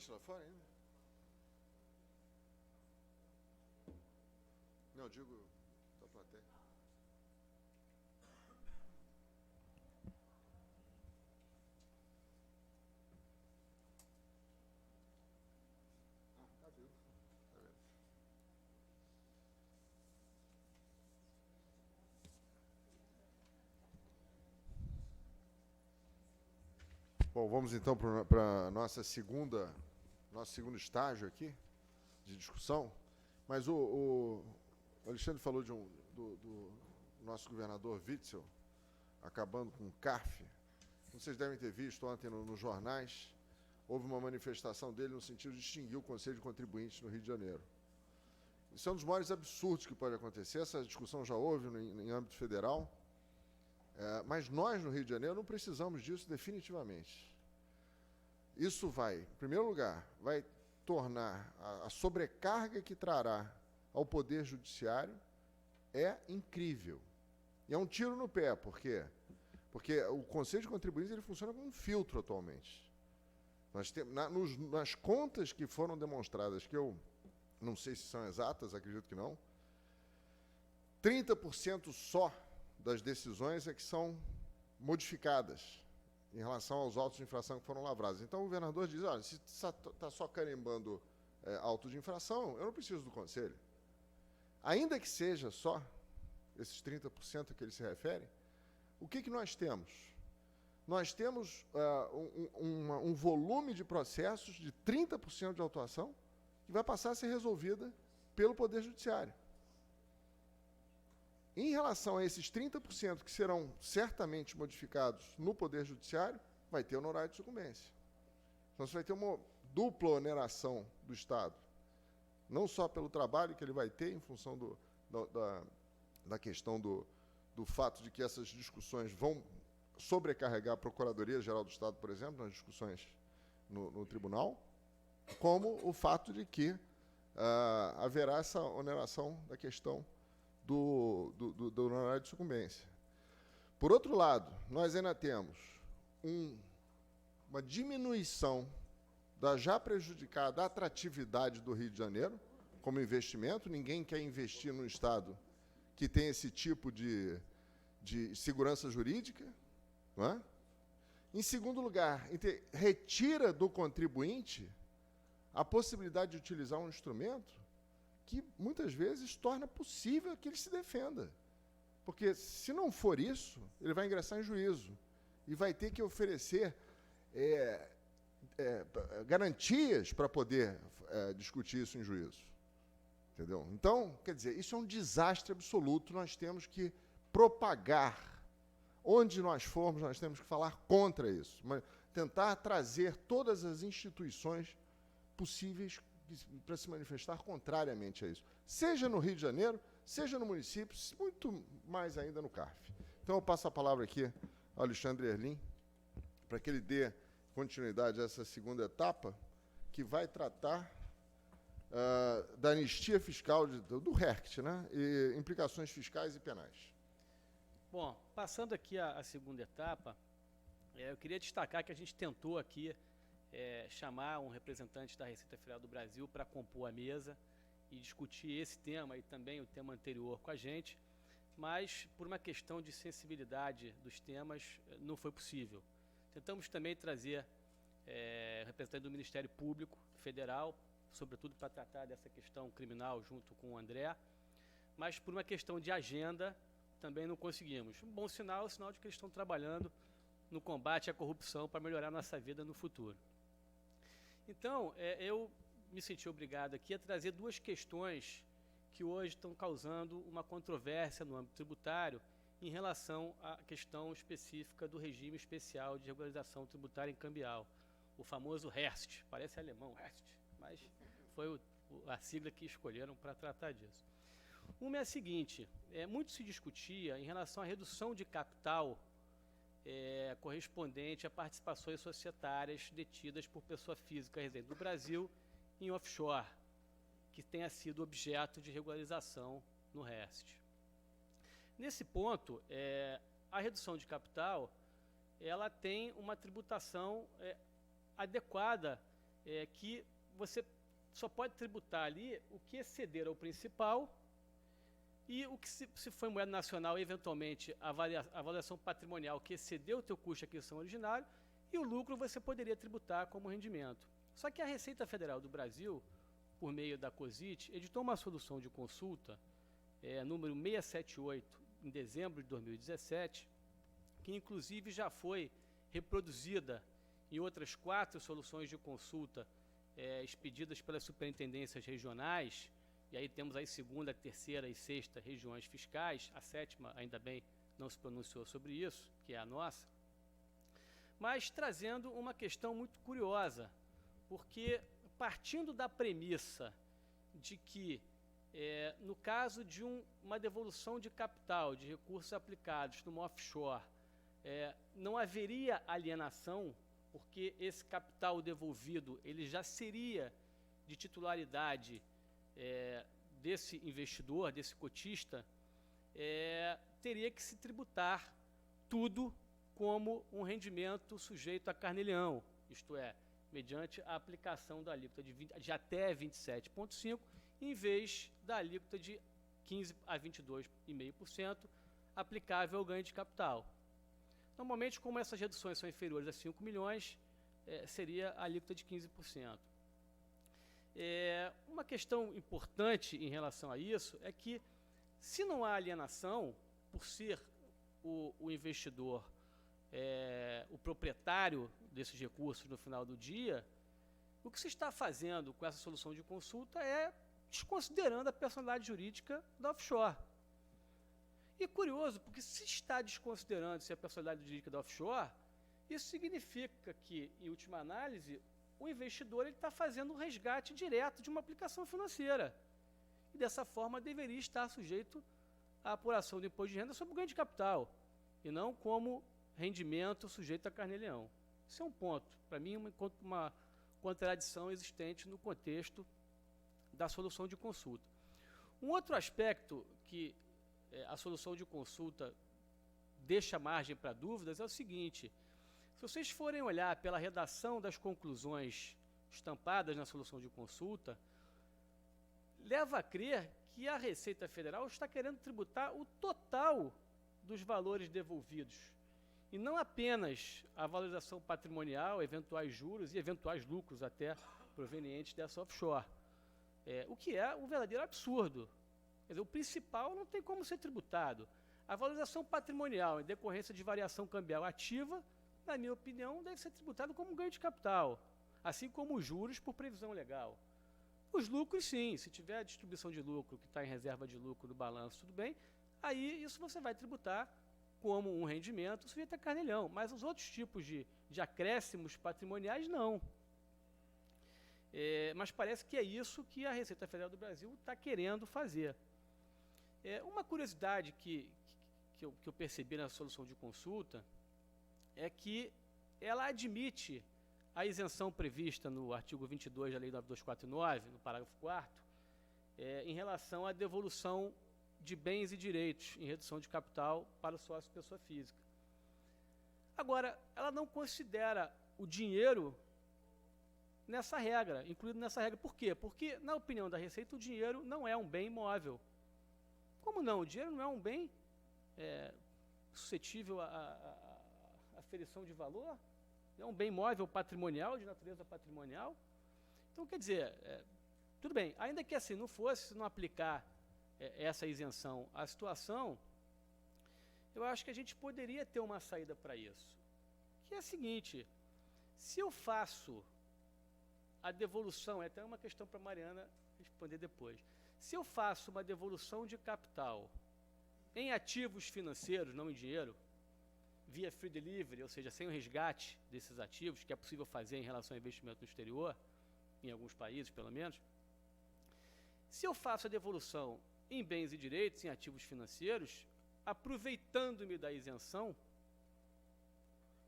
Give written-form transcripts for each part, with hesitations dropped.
gente lá fora ainda? Não, eu digo da plateia. Tá vivo. Tá vendo? Bom, vamos então para nosso segundo estágio aqui de discussão. Mas o Alexandre falou do nosso governador Witzel acabando com o CARF. Vocês devem ter visto ontem nos jornais, houve uma manifestação dele no sentido de extinguir o Conselho de Contribuintes no Rio de Janeiro. Isso é um dos maiores absurdos que pode acontecer. Essa discussão já houve em âmbito federal. Mas nós, no Rio de Janeiro, não precisamos disso definitivamente. Isso vai, em primeiro lugar, vai tornar a sobrecarga que trará ao Poder Judiciário incrível. E é um tiro no pé, por quê? Porque o Conselho de Contribuintes ele funciona como um filtro atualmente. Nós temos, nas contas que foram demonstradas, que eu não sei se são exatas, acredito que não, 30% só das decisões é que são modificadas em relação aos autos de infração que foram lavrados. Então, o governador diz, olha, se está só carimbando autos de infração, eu não preciso do Conselho. Ainda que seja só esses 30% que ele se refere, o que nós temos? Nós temos um volume de processos de 30% de autuação que vai passar a ser resolvida pelo Poder Judiciário. Em relação a esses 30% que serão certamente modificados no Poder Judiciário, vai ter honorário de sucumbência. Então, você vai ter uma dupla oneração do Estado, não só pelo trabalho que ele vai ter em função da questão do fato de que essas discussões vão sobrecarregar a Procuradoria-Geral do Estado, por exemplo, nas discussões no tribunal, como o fato de que haverá essa oneração da questão do honorário de sucumbência. Por outro lado, nós ainda temos uma diminuição da já prejudicada atratividade do Rio de Janeiro como investimento. Ninguém quer investir num Estado que tem esse tipo de segurança jurídica, não é? Em segundo lugar, retira do contribuinte a possibilidade de utilizar um instrumento que, muitas vezes, torna possível que ele se defenda. Porque, se não for isso, ele vai ingressar em juízo e vai ter que oferecer garantias para poder discutir isso em juízo. Entendeu? Então, quer dizer, isso é um desastre absoluto. Nós temos que propagar. Onde nós formos, nós temos que falar contra isso. Mas tentar trazer todas as instituições possíveis para se manifestar contrariamente a isso. Seja no Rio de Janeiro, seja no município, muito mais ainda no CARF. Então, eu passo a palavra aqui ao Alexandre Erlim, para que ele dê continuidade a essa segunda etapa, que vai tratar da anistia fiscal do RERCT, né? E implicações fiscais e penais. Bom, passando aqui a segunda etapa, eu queria destacar que a gente tentou aqui chamar um representante da Receita Federal do Brasil para compor a mesa e discutir esse tema e também o tema anterior com a gente, mas por uma questão de sensibilidade dos temas não foi possível. Tentamos também trazer representante do Ministério Público Federal, sobretudo para tratar dessa questão criminal junto com o André, mas por uma questão de agenda também não conseguimos. Um bom sinal, sinal de que eles estão trabalhando no combate à corrupção para melhorar a nossa vida no futuro. Então, eu me senti obrigado aqui a trazer duas questões que hoje estão causando uma controvérsia no âmbito tributário em relação à questão específica do regime especial de regularização tributária em cambial, o famoso REST, parece alemão, REST, mas foi a sigla que escolheram para tratar disso. Uma é a seguinte, muito se discutia em relação à redução de capital correspondente a participações societárias detidas por pessoa física residente do Brasil em offshore, que tenha sido objeto de regularização no REST. Nesse ponto, a redução de capital ela tem uma tributação adequada que você só pode tributar ali o que exceder ao principal e o que, se for moeda nacional, eventualmente, a avaliação patrimonial que excedeu o teu custo de aquisição originário, e o lucro você poderia tributar como rendimento. Só que a Receita Federal do Brasil, por meio da COSIT, editou uma solução de consulta, número 678, em dezembro de 2017, que inclusive já foi reproduzida em outras 4 soluções de consulta expedidas pelas superintendências regionais, e aí temos aí 2ª, 3ª e 6ª regiões fiscais, a 7ª ainda bem não se pronunciou sobre isso, que é a nossa, mas trazendo uma questão muito curiosa, porque partindo da premissa de que, no caso de uma devolução de capital, de recursos aplicados numa offshore, não haveria alienação, porque esse capital devolvido ele já seria de titularidade desse investidor, desse cotista, teria que se tributar tudo como um rendimento sujeito a carnê-leão, isto é, mediante a aplicação da alíquota de até 27,5%, em vez da alíquota de 15% a 22,5% aplicável ao ganho de capital. Normalmente, como essas reduções são inferiores a 5 milhões, seria a alíquota de 15%. Uma questão importante em relação a isso é que, se não há alienação, por ser o investidor o proprietário desses recursos no final do dia, o que se está fazendo com essa solução de consulta é desconsiderando a personalidade jurídica da offshore. E curioso, porque se está desconsiderando-se a personalidade jurídica da offshore, isso significa que, em última análise, o investidor está fazendo um resgate direto de uma aplicação financeira. E dessa forma deveria estar sujeito à apuração do imposto de renda sobre o ganho de capital, e não como rendimento sujeito a carnê-leão. Isso é um ponto, para mim, uma contradição existente no contexto da solução de consulta. Um outro aspecto que a solução de consulta deixa margem para dúvidas é o seguinte: se vocês forem olhar pela redação das conclusões estampadas na solução de consulta, leva a crer que a Receita Federal está querendo tributar o total dos valores devolvidos, e não apenas a valorização patrimonial, eventuais juros e eventuais lucros até provenientes dessa offshore, o que é um verdadeiro absurdo. Quer dizer, o principal não tem como ser tributado. A valorização patrimonial em decorrência de variação cambial ativa, na minha opinião, deve ser tributado como um ganho de capital, assim como os juros por previsão legal. Os lucros, sim, se tiver a distribuição de lucro que está em reserva de lucro no balanço, tudo bem, aí isso você vai tributar como um rendimento sujeito a carnê-leão, mas os outros tipos de acréscimos patrimoniais, não. Mas parece que é isso que a Receita Federal do Brasil está querendo fazer. Uma curiosidade que eu percebi na solução de consulta é que ela admite a isenção prevista no artigo 22 da Lei 9249, no parágrafo 4º, em relação à devolução de bens e direitos em redução de capital para o sócio pessoa física. Agora, ela não considera o dinheiro nessa regra, incluído nessa regra. Por quê? Porque, na opinião da Receita, o dinheiro não é um bem imóvel. Como não? O dinheiro não é um bem suscetível à aferição de valor? É um bem imóvel patrimonial, de natureza patrimonial? Então, quer dizer, tudo bem, ainda que assim não fosse, se não aplicar essa isenção à situação, eu acho que a gente poderia ter uma saída para isso, que é a seguinte: se eu faço a devolução, é até uma questão para a Mariana responder depois, se eu faço uma devolução de capital em ativos financeiros, não em dinheiro, via free delivery, ou seja, sem o resgate desses ativos, que é possível fazer em relação ao investimento no exterior, em alguns países pelo menos, se eu faço a devolução em bens e direitos, em ativos financeiros, aproveitando-me da isenção,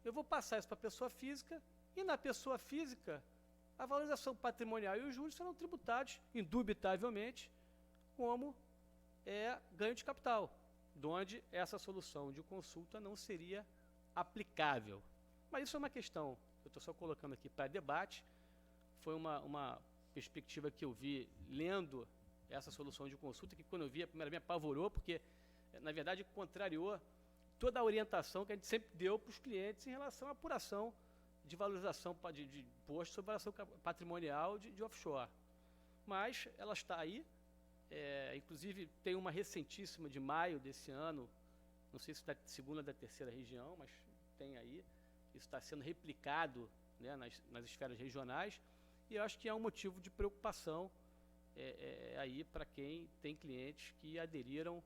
eu vou passar isso para a pessoa física, e na pessoa física, a valorização patrimonial e os juros serão tributados, indubitavelmente, como ganho de capital, de onde essa solução de consulta não seria aplicável. Mas isso é uma questão, eu estou só colocando aqui para debate, foi uma perspectiva que eu vi lendo essa solução de consulta, que quando eu vi a primeira vez me apavorou, porque, na verdade, contrariou toda a orientação que a gente sempre deu para os clientes em relação à apuração de valorização de imposto sobre valorização patrimonial de offshore. Mas ela está aí, inclusive tem uma recentíssima de maio desse ano, não sei se da segunda ou da terceira região, mas tem aí, isso está sendo replicado, né, nas esferas regionais, e eu acho que é um motivo de preocupação aí para quem tem clientes que aderiram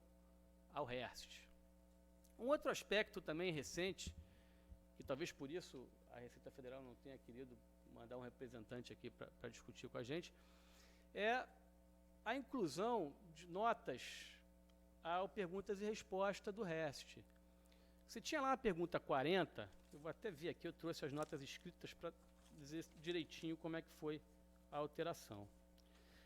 ao REST. Um outro aspecto também recente, e talvez por isso a Receita Federal não tenha querido mandar um representante aqui para discutir com a gente, é a inclusão de notas ao perguntas e respostas do REST. Você tinha lá a pergunta 40, eu vou até ver aqui, eu trouxe as notas escritas para dizer direitinho como é que foi a alteração.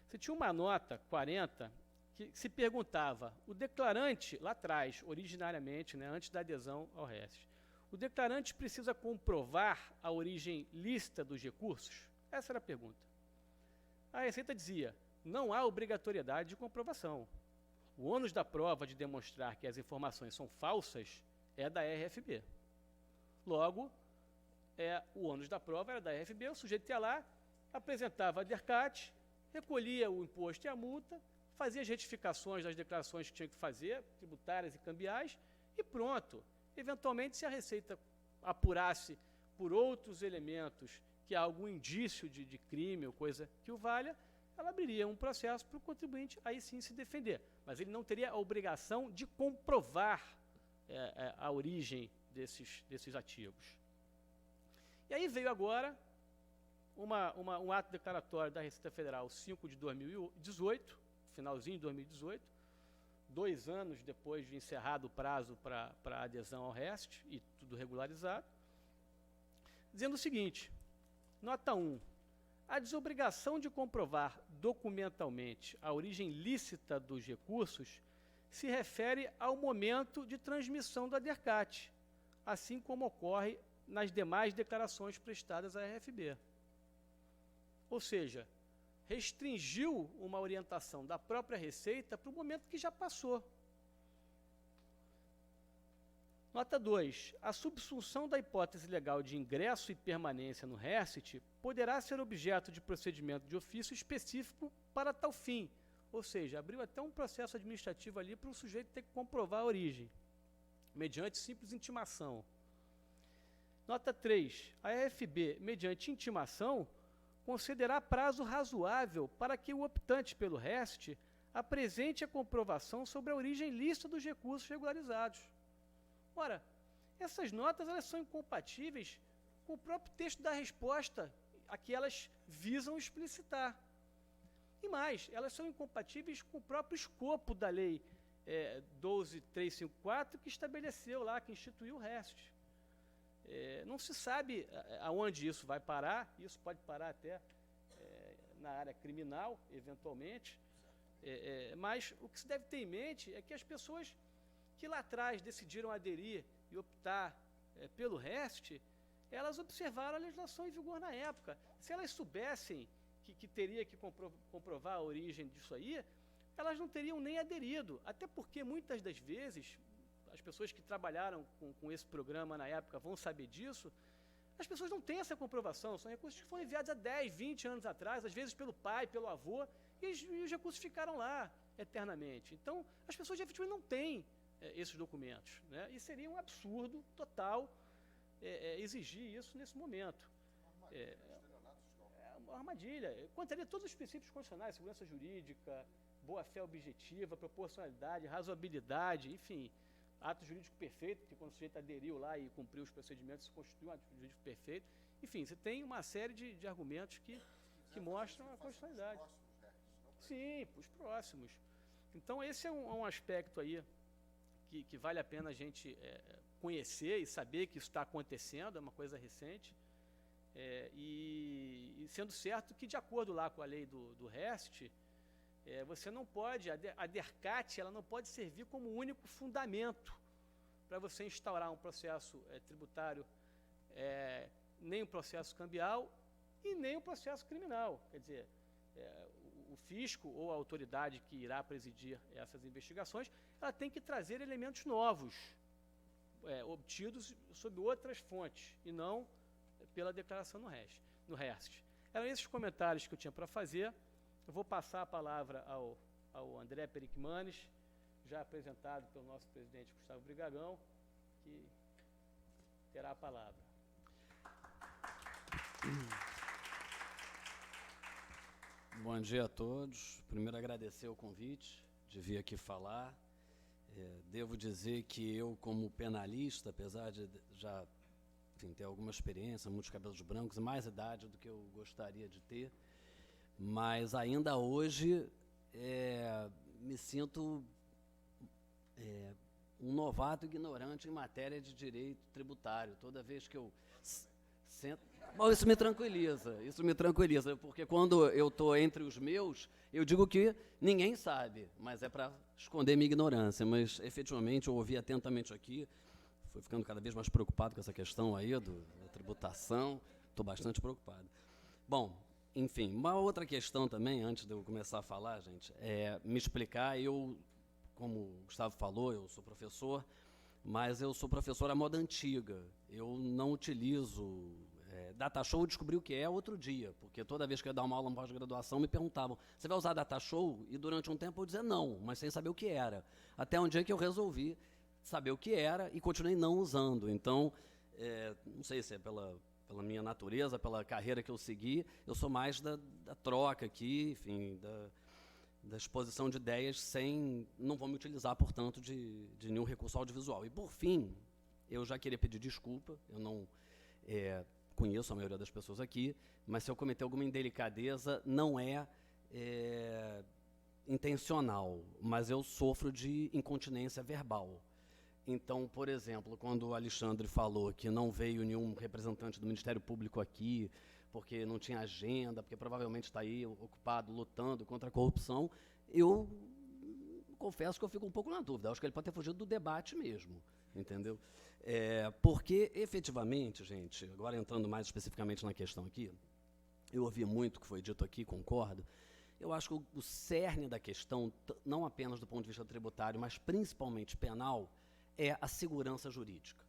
Você tinha uma nota 40 que se perguntava, o declarante, lá atrás, originariamente, né, antes da adesão ao REST, o declarante precisa comprovar a origem lícita dos recursos? Essa era a pergunta. A Receita dizia, não há obrigatoriedade de comprovação. O ônus da prova de demonstrar que as informações são falsas é da RFB. Logo, o ônus da prova era da RFB, o sujeito ia lá, apresentava a DERCAT, recolhia o imposto e a multa, fazia as retificações das declarações que tinha que fazer, tributárias e cambiais, e pronto. Eventualmente, se a Receita apurasse por outros elementos que há algum indício de crime ou coisa que o valha, ela abriria um processo para o contribuinte aí sim se defender. Mas ele não teria a obrigação de comprovar a origem desses ativos. E aí veio agora um ato declaratório da Receita Federal 5 de 2018, finalzinho de 2018, 2 anos depois de encerrado o prazo para adesão ao REST e tudo regularizado, dizendo o seguinte, nota 1, a desobrigação de comprovar documentalmente a origem lícita dos recursos se refere ao momento de transmissão da DERCAT, assim como ocorre nas demais declarações prestadas à RFB. Ou seja, restringiu uma orientação da própria Receita para o momento que já passou. Nota 2. A subsunção da hipótese legal de ingresso e permanência no REST poderá ser objeto de procedimento de ofício específico para tal fim. Ou seja, abriu até um processo administrativo ali para o sujeito ter que comprovar a origem, mediante simples intimação. Nota 3. A RFB, mediante intimação, concederá prazo razoável para que o optante pelo REST apresente a comprovação sobre a origem lícita dos recursos regularizados. Ora, essas notas elas são incompatíveis com o próprio texto da resposta a que elas visam explicitar. E mais, elas são incompatíveis com o próprio escopo da Lei 12.354, que estabeleceu lá, que instituiu o REST. Não se sabe aonde isso vai parar, isso pode parar até na área criminal, eventualmente, mas o que se deve ter em mente é que as pessoas que lá atrás decidiram aderir e optar pelo REST, elas observaram a legislação em vigor na época. Se elas soubessem que teria que comprovar a origem disso aí, elas não teriam nem aderido, até porque muitas das vezes as pessoas que trabalharam com esse programa na época vão saber disso, as pessoas não têm essa comprovação, são recursos que foram enviados há 10, 20 anos atrás, às vezes pelo pai, pelo avô, e os recursos ficaram lá eternamente. Então, as pessoas efetivamente não têm esses documentos, né? E seria um absurdo total exigir isso nesse momento. Uma armadilha. Contraria todos os princípios constitucionais, segurança jurídica, boa-fé objetiva, proporcionalidade, razoabilidade, enfim, ato jurídico perfeito, porque quando o sujeito aderiu lá e cumpriu os procedimentos, se constitui um ato jurídico perfeito. Enfim, você tem uma série de argumentos que mostram a constitucionalidade. Sim, os próximos. Então, esse é um aspecto aí que vale a pena a gente conhecer e saber que isso está acontecendo, é uma coisa recente. E sendo certo que, de acordo lá com a lei do REST, você não pode, a DERCAT, ela não pode servir como único fundamento para você instaurar um processo tributário, nem um processo cambial e nem o processo criminal. Quer dizer, o fisco ou a autoridade que irá presidir essas investigações, ela tem que trazer elementos novos, obtidos sob outras fontes, e não pela declaração no REST. Eram esses comentários que eu tinha para fazer. Eu vou passar a palavra ao André Pericmanes, já apresentado pelo nosso presidente Gustavo Brigagão, que terá a palavra. Bom dia a todos. Primeiro, agradecer o convite de vir aqui falar. Devo dizer que eu, como penalista, apesar de já ter alguma experiência, muitos cabelos brancos, mais idade do que eu gostaria de ter, mas ainda hoje me sinto um novato ignorante em matéria de direito tributário. Toda vez que eu sento... Bom, isso me tranquiliza, porque quando eu estou entre os meus, eu digo que ninguém sabe, mas é para esconder minha ignorância. Mas, efetivamente, eu ouvi atentamente aqui, fui ficando cada vez mais preocupado com essa questão aí da tributação, estou bastante preocupado. Bom, enfim, uma outra questão também, antes de eu começar a falar, gente, é me explicar. Eu, como o Gustavo falou, eu sou professor, mas eu sou professor à moda antiga. Eu não utilizo... Data Show eu descobri o que é outro dia, porque toda vez que eu ia dar uma aula em pós-graduação, me perguntavam, você vai usar Data Show? E durante um tempo eu dizia não, mas sem saber o que era. Até um dia que eu resolvi saber o que era e continuei não usando. Então, não sei se é pela minha natureza, pela carreira que eu segui, eu sou mais da troca aqui, enfim, da exposição de ideias não vou me utilizar, portanto, de nenhum recurso audiovisual. E, por fim, eu já queria pedir desculpa, eu não conheço a maioria das pessoas aqui, mas se eu cometer alguma indelicadeza, não é intencional, mas eu sofro de incontinência verbal. Então, por exemplo, quando o Alexandre falou que não veio nenhum representante do Ministério Público aqui, porque não tinha agenda, porque provavelmente está aí ocupado lutando contra a corrupção, eu confesso que eu fico um pouco na dúvida. Acho que ele pode ter fugido do debate mesmo, entendeu? Porque, efetivamente, gente, agora entrando mais especificamente na questão aqui, eu ouvi muito o que foi dito aqui, concordo. Eu acho que o cerne da questão, não apenas do ponto de vista tributário, mas principalmente penal, é a segurança jurídica.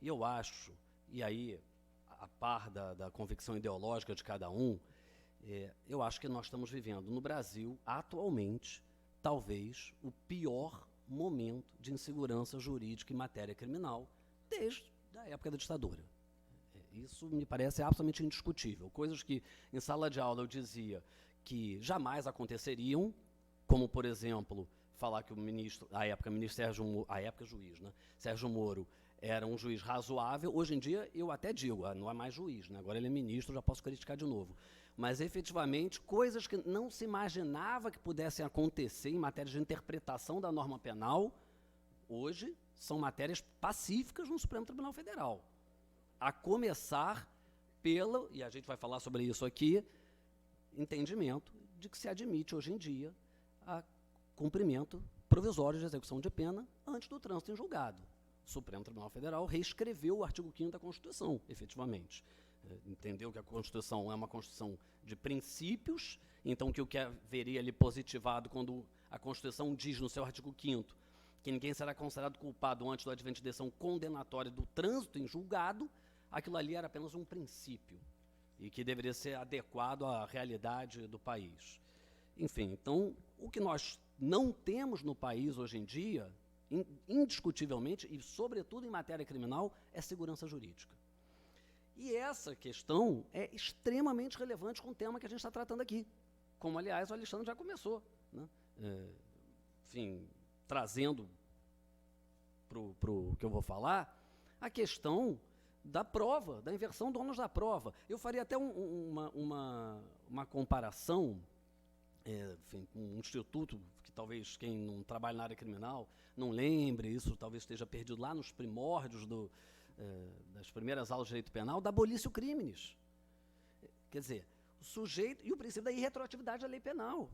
E eu acho, e aí, a par da convicção ideológica de cada um, eu acho que nós estamos vivendo no Brasil, atualmente, talvez o pior momento de insegurança jurídica em matéria criminal desde a época da ditadura. Isso me parece absolutamente indiscutível. Coisas que em sala de aula eu dizia que jamais aconteceriam, como, por exemplo, falar que o ministro, à época, juiz, né, Sérgio Moro, era um juiz razoável. Hoje em dia, eu até digo, não é mais juiz, né, agora ele é ministro, já posso criticar de novo. Mas, efetivamente, coisas que não se imaginava que pudessem acontecer em matéria de interpretação da norma penal, hoje são matérias pacíficas no Supremo Tribunal Federal. A começar pelo, e a gente vai falar sobre isso aqui, entendimento de que se admite hoje em dia a cumprimento provisório de execução de pena antes do trânsito em julgado. O Supremo Tribunal Federal reescreveu o artigo 5º da Constituição, efetivamente. Entendeu que a Constituição é uma Constituição de princípios, então que o que haveria ali positivado quando a Constituição diz no seu artigo 5º que ninguém será considerado culpado antes do advento de decisão condenatória do trânsito em julgado, aquilo ali era apenas um princípio e que deveria ser adequado à realidade do país. Enfim, então, o que nós não temos no país hoje em dia, indiscutivelmente, e sobretudo em matéria criminal, é segurança jurídica. E essa questão é extremamente relevante com o tema que a gente está tratando aqui, como, aliás, o Alexandre já começou, né? Enfim, trazendo para o que eu vou falar, a questão da prova, da inversão do ônus da prova. Eu faria até uma comparação, enfim, com um instituto que talvez quem não trabalha na área criminal não lembre, isso talvez esteja perdido lá nos primórdios das primeiras aulas de direito penal, da abolício criminis. Quer dizer, o sujeito, e o princípio da irretroatividade da lei penal.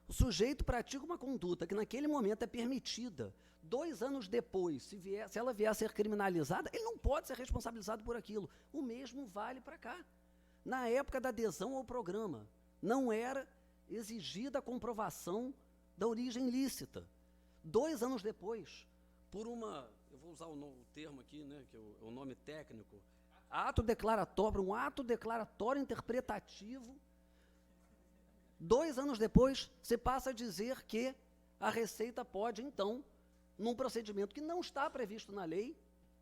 O sujeito pratica uma conduta que naquele momento é permitida. 2 anos depois, se ela vier a ser criminalizada, ele não pode ser responsabilizado por aquilo. O mesmo vale para cá. na época da adesão ao programa. Não era exigida a comprovação da origem lícita. 2 anos depois, por uma, eu vou usar o termo aqui, né, que é o nome técnico, um ato declaratório interpretativo. 2 anos depois, se passa a dizer que a Receita pode, então, num procedimento que não está previsto na lei,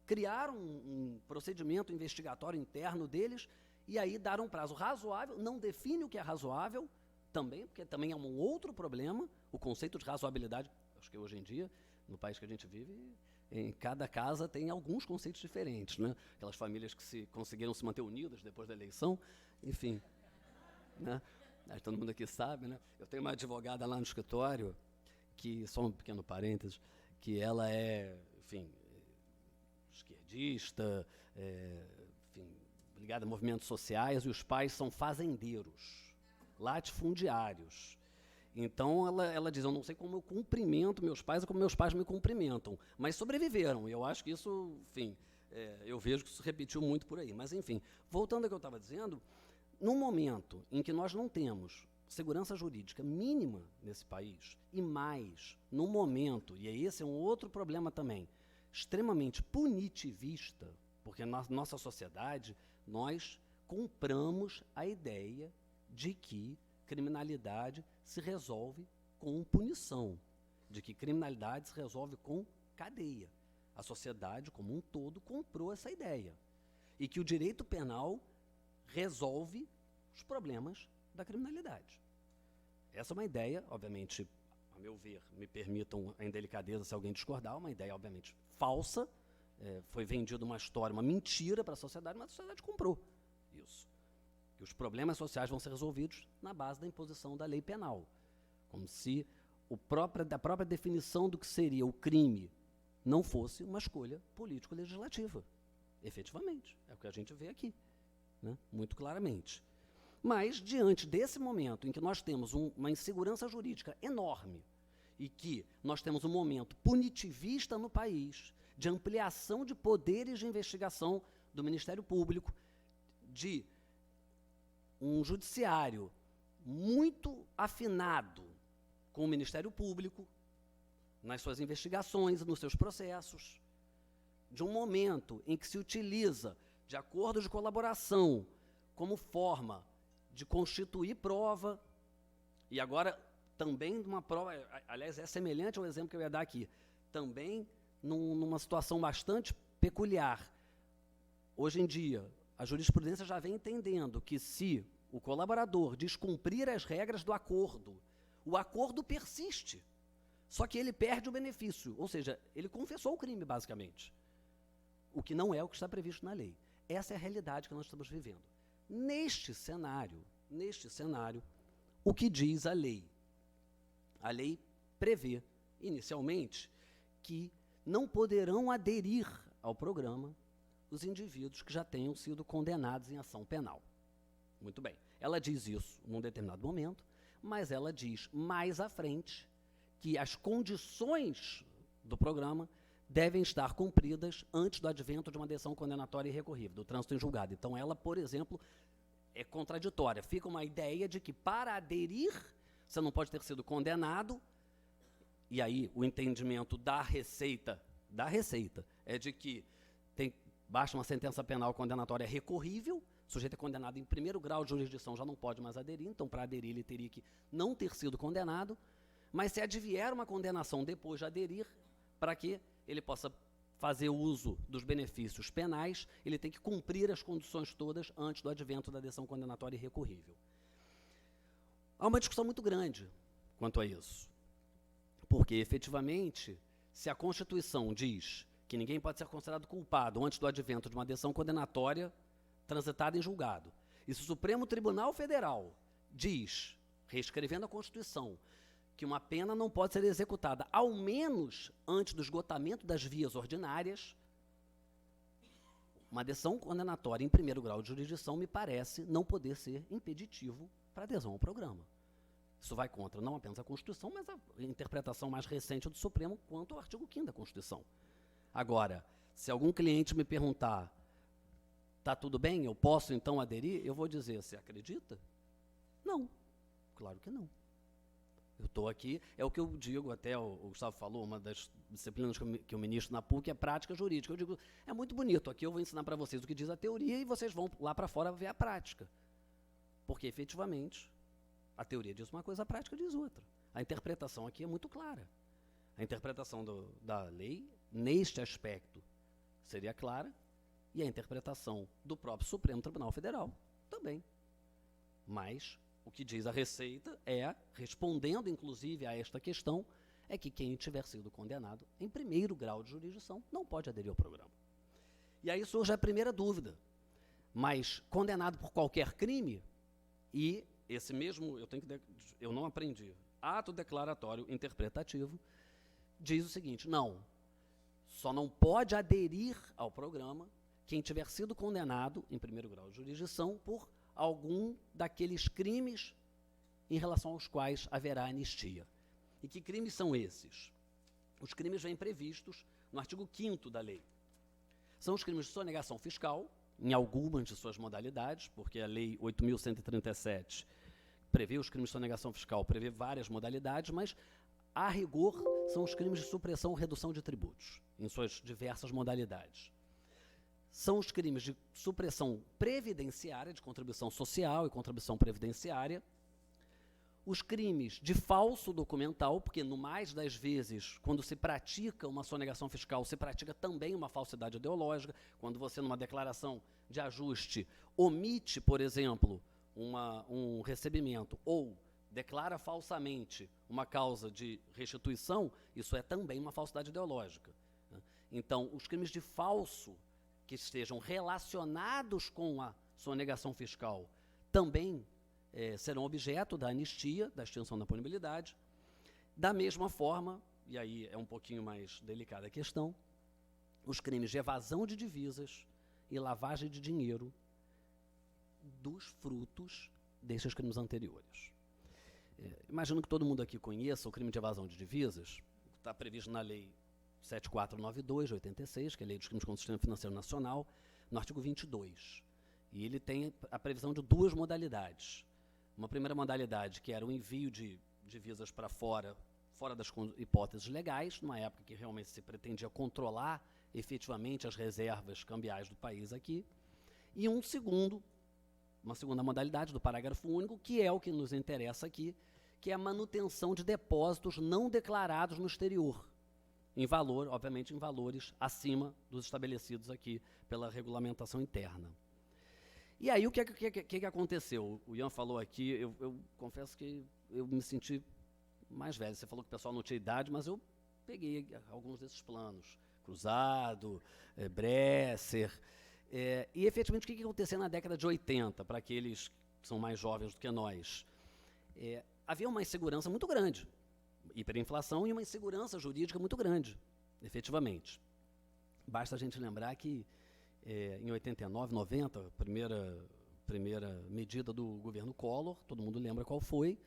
criar um procedimento investigatório interno deles e aí dar um prazo razoável, não define o que é razoável, também, porque também é um outro problema, o conceito de razoabilidade. Acho que hoje em dia, no país que a gente vive, em cada casa tem alguns conceitos diferentes, né? Aquelas famílias que conseguiram se manter unidas depois da eleição, enfim, né? Todo mundo aqui sabe, né? Eu tenho uma advogada lá no escritório, que, só um pequeno parênteses, que ela é, enfim, esquerdista, enfim, ligada a movimentos sociais, e os pais são fazendeiros, latifundiários. Então, ela diz, eu não sei como eu cumprimento meus pais ou como meus pais me cumprimentam, mas sobreviveram, e eu acho que isso, enfim, eu vejo que isso se repetiu muito por aí. Mas, enfim, voltando ao que eu estava dizendo, no momento em que nós não temos segurança jurídica mínima nesse país, e mais, no momento, e esse é um outro problema também, extremamente punitivista, porque na nossa sociedade nós compramos a ideia de que criminalidade se resolve com punição, de que criminalidade se resolve com cadeia. A sociedade como um todo comprou essa ideia. E que o direito penal resolve os problemas da criminalidade. Essa é uma ideia, obviamente, a meu ver, me permitam a indelicadeza se alguém discordar, uma ideia, obviamente, falsa, foi vendida uma história, uma mentira para a sociedade, mas a sociedade comprou isso. Que os problemas sociais vão ser resolvidos na base da imposição da lei penal. Como se a própria definição do que seria o crime não fosse uma escolha político-legislativa. Efetivamente, é o que a gente vê aqui, né? Muito claramente. Mas, diante desse momento em que nós temos uma insegurança jurídica enorme e que nós temos um momento punitivista no país, de ampliação de poderes de investigação do Ministério Público, de um judiciário muito afinado com o Ministério Público, nas suas investigações e nos seus processos, de um momento em que se utiliza de acordos de colaboração como forma de constituir prova, e agora também uma prova, aliás, é semelhante ao exemplo que eu ia dar aqui, também numa situação bastante peculiar. Hoje em dia, a jurisprudência já vem entendendo que se o colaborador descumprir as regras do acordo, o acordo persiste, só que ele perde o benefício, ou seja, ele confessou o crime, basicamente, o que não é o que está previsto na lei. Essa é a realidade que nós estamos vivendo. Neste cenário, o que diz a lei? A lei prevê, inicialmente, que não poderão aderir ao programa os indivíduos que já tenham sido condenados em ação penal. Muito bem. Ela diz isso num determinado momento, mas ela diz mais à frente que as condições do programa devem estar cumpridas antes do advento de uma decisão condenatória irrecorrível, do trânsito em julgado. Então, ela, por exemplo, é contraditória. Fica uma ideia de que para aderir, você não pode ter sido condenado, e aí o entendimento da Receita é de que basta uma sentença penal condenatória recorrível, o sujeito é condenado em primeiro grau de jurisdição, já não pode mais aderir, então para aderir ele teria que não ter sido condenado, mas se advier uma condenação depois de aderir, para que ele possa fazer uso dos benefícios penais, ele tem que cumprir as condições todas antes do advento da decisão condenatória irrecorrível. Há uma discussão muito grande quanto a isso, porque, efetivamente, se a Constituição diz que ninguém pode ser considerado culpado antes do advento de uma decisão condenatória transitada em julgado, e se o Supremo Tribunal Federal diz, reescrevendo a Constituição, que uma pena não pode ser executada, ao menos antes do esgotamento das vias ordinárias, uma decisão condenatória em primeiro grau de jurisdição me parece não poder ser impeditivo para adesão ao programa. Isso vai contra não apenas a Constituição, mas a interpretação mais recente do Supremo quanto ao artigo 5º da Constituição. Agora, se algum cliente me perguntar Tá tudo bem? Eu posso, então, aderir? Eu vou dizer, você acredita? Não. Claro que não. Eu estou aqui, é o que eu digo, até o Gustavo falou, uma das disciplinas que eu ministro na PUC é prática jurídica. Eu digo, é muito bonito, aqui eu vou ensinar para vocês o que diz a teoria e vocês vão lá para fora ver a prática. Porque, efetivamente, a teoria diz uma coisa, a prática diz outra. A interpretação aqui é muito clara. A interpretação da lei, neste aspecto, seria clara, e a interpretação do próprio Supremo Tribunal Federal também. Mas o que diz a Receita é, respondendo inclusive a esta questão, é que quem tiver sido condenado em primeiro grau de jurisdição não pode aderir ao programa. E aí surge a primeira dúvida. Mas condenado por qualquer crime, e esse mesmo, eu não aprendi, ato declaratório interpretativo, diz o seguinte, não, só não pode aderir ao programa quem tiver sido condenado em primeiro grau de jurisdição por algum daqueles crimes em relação aos quais haverá anistia. E que crimes são esses? Os crimes vêm previstos no artigo 5º da lei. São os crimes de sonegação fiscal, em algumas de suas modalidades, porque a Lei 8.137 prevê os crimes de sonegação fiscal, prevê várias modalidades, mas, a rigor, são os crimes de supressão ou redução de tributos, em suas diversas modalidades. São os crimes de supressão previdenciária, de contribuição social e contribuição previdenciária, os crimes de falso documental, porque no mais das vezes, quando se pratica uma sonegação fiscal, se pratica também uma falsidade ideológica, quando você, numa declaração de ajuste, omite, por exemplo, um recebimento, ou declara falsamente uma causa de restituição, isso é também uma falsidade ideológica. Então, os crimes de falso que estejam relacionados com a sonegação fiscal também serão objeto da anistia, da extinção da punibilidade. Da mesma forma, e aí é um pouquinho mais delicada a questão, os crimes de evasão de divisas e lavagem de dinheiro dos frutos desses crimes anteriores. Imagino que todo mundo aqui conheça o crime de evasão de divisas, que está previsto na Lei 7492 de 86, que é a Lei dos Crimes contra o Sistema Financeiro Nacional, no artigo 22. E ele tem a previsão de duas modalidades. Uma primeira modalidade, que era o envio de divisas para fora das hipóteses legais, numa época que realmente se pretendia controlar efetivamente as reservas cambiais do país aqui. E uma segunda modalidade do parágrafo único, que é o que nos interessa aqui, que é a manutenção de depósitos não declarados no exterior, obviamente em valores acima dos estabelecidos aqui pela regulamentação interna. E aí, o que aconteceu? O Ian falou aqui, eu confesso que eu me senti mais velho. Você falou que o pessoal não tinha idade, mas eu peguei alguns desses planos. Cruzado, Bresser. E, efetivamente, o que aconteceu na década de 80, para aqueles que são mais jovens do que nós? Havia uma insegurança muito grande. Hiperinflação e uma insegurança jurídica muito grande, efetivamente. Basta a gente lembrar que em 89, 90, primeira medida do governo Collor, todo mundo lembra qual foi